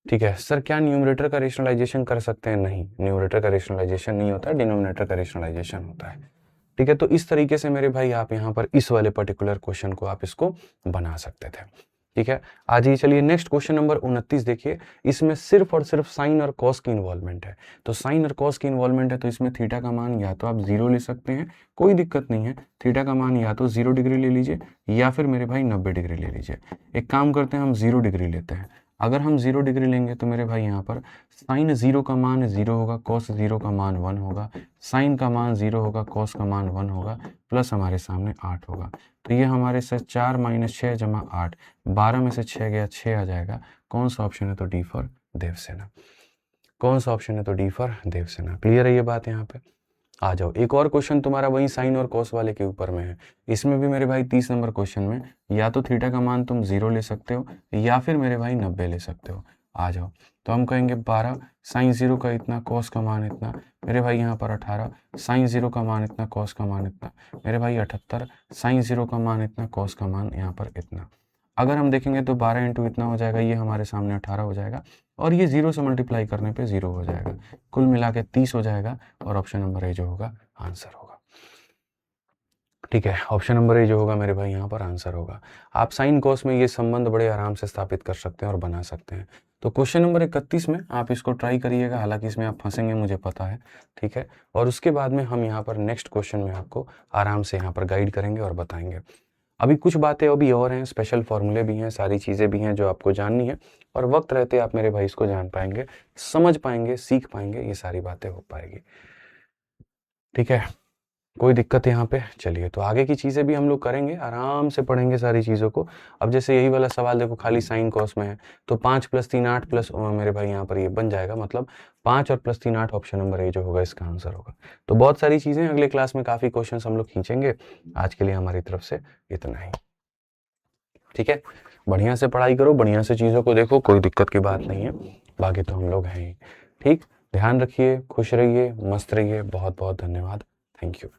ठीक है। सर क्या न्यूमरेटर का रेशनलाइजेशन कर सकते हैं, नहीं, न्यूमरेटर का रेशनलाइजेशन नहीं होता है, डिनोमिनेटर का रेशनलाइजेशन होता है, ठीक है। तो इस तरीके से मेरे भाई आप यहाँ पर इस वाले पर्टिकुलर क्वेश्चन को आप इसको बना सकते थे, ठीक है। आज ही चलिए नेक्स्ट क्वेश्चन नंबर 29 देखिए। इसमें सिर्फ और सिर्फ साइन और कॉस की इन्वॉल्वमेंट है। तो साइन और कॉस की इन्वॉल्वमेंट है, तो इसमें थीटा का मान या तो आप 0 ले सकते हैं, कोई दिक्कत नहीं है। थीटा का मान या तो 0 डिग्री ले लीजिए या फिर मेरे भाई 90 डिग्री ले लीजिए। एक काम करते हैं, हम 0 डिग्री लेते हैं। अगर हम 0 डिग्री लेंगे तो मेरे भाई यहाँ पर साइन 0 का मान 0 होगा, कॉस 0 का मान 1 होगा, साइन का मान 0 होगा, कॉस का मान 1 होगा, प्लस हमारे सामने 8 होगा। तो ये हमारे से 4 - 6 = 8, 12 में से 6 गया, 6 आ जाएगा। कौन सा ऑप्शन है, तो डी फॉर देवसेना। कौन सा ऑप्शन है, तो डी फॉर देवसेना। क्लियर है ये बात यहाँ पे। आ जाओ, एक और क्वेश्चन तुम्हारा वही साइन और कॉस वाले के ऊपर में है। इसमें भी मेरे भाई 30 नंबर क्वेश्चन में या तो थीटा का मान तुम 0 ले सकते हो या फिर मेरे भाई 90 ले सकते हो। आ जाओ, तो हम कहेंगे 12, साइन 0 का इतना, कॉस का मान इतना, मेरे भाई यहाँ पर 18, साइन 0 का मान इतना, कॉस का मान इतना, मेरे भाई 78, साइन 0 का मान इतना, कॉस का मान यहाँ पर इतना। अगर हम देखेंगे तो 12 × इतना हो जाएगा, ये हमारे सामने 18 हो जाएगा और ये 0 से मल्टीप्लाई करने पे 0 हो जाएगा, कुल मिला के 30 हो जाएगा और ऑप्शन नंबर ए जो होगा आंसर होगा। ठीक है, ऑप्शन नंबर ए जो होगा मेरे भाई यहाँ पर आंसर होगा। आप साइन कॉस में ये संबंध बड़े आराम से स्थापित कर सकते हैं और बना सकते हैं। तो क्वेश्चन नंबर 31 में आप इसको ट्राई करिएगा, हालांकि इसमें आप फंसेंगे मुझे पता है, ठीक है। और उसके बाद में हम यहाँ पर नेक्स्ट क्वेश्चन में आपको आराम से यहाँ पर गाइड करेंगे और बताएंगे। अभी कुछ बातें अभी और हैं, स्पेशल फॉर्मूले भी हैं, सारी चीज़ें भी हैं जो आपको जाननी है, और वक्त रहते आप मेरे भाई इसको जान पाएंगे, समझ पाएंगे, सीख पाएंगे, ये सारी बातें हो पाएगी। ठीक है, कोई दिक्कत यहाँ पे? चलिए, तो आगे की चीज़ें भी हम लोग करेंगे, आराम से पढ़ेंगे सारी चीज़ों को। अब जैसे यही वाला सवाल देखो, खाली साइन कॉस में है, तो 5 + 3 8 प्लस मेरे भाई यहाँ पर ये बन जाएगा, मतलब 5 और + 3 8, ऑप्शन नंबर ए जो होगा इसका आंसर होगा। तो बहुत सारी चीज़ें, अगले क्लास में काफ़ी क्वेश्चन हम लोग खींचेंगे। आज के लिए हमारी तरफ से इतना ही, ठीक है। बढ़िया से पढ़ाई करो, बढ़िया से चीज़ों को देखो, कोई दिक्कत की बात नहीं है, बाकी तो हम लोग हैं ही। ठीक, ध्यान रखिए, खुश रहिए, मस्त रहिए। बहुत बहुत धन्यवाद, थैंक यू।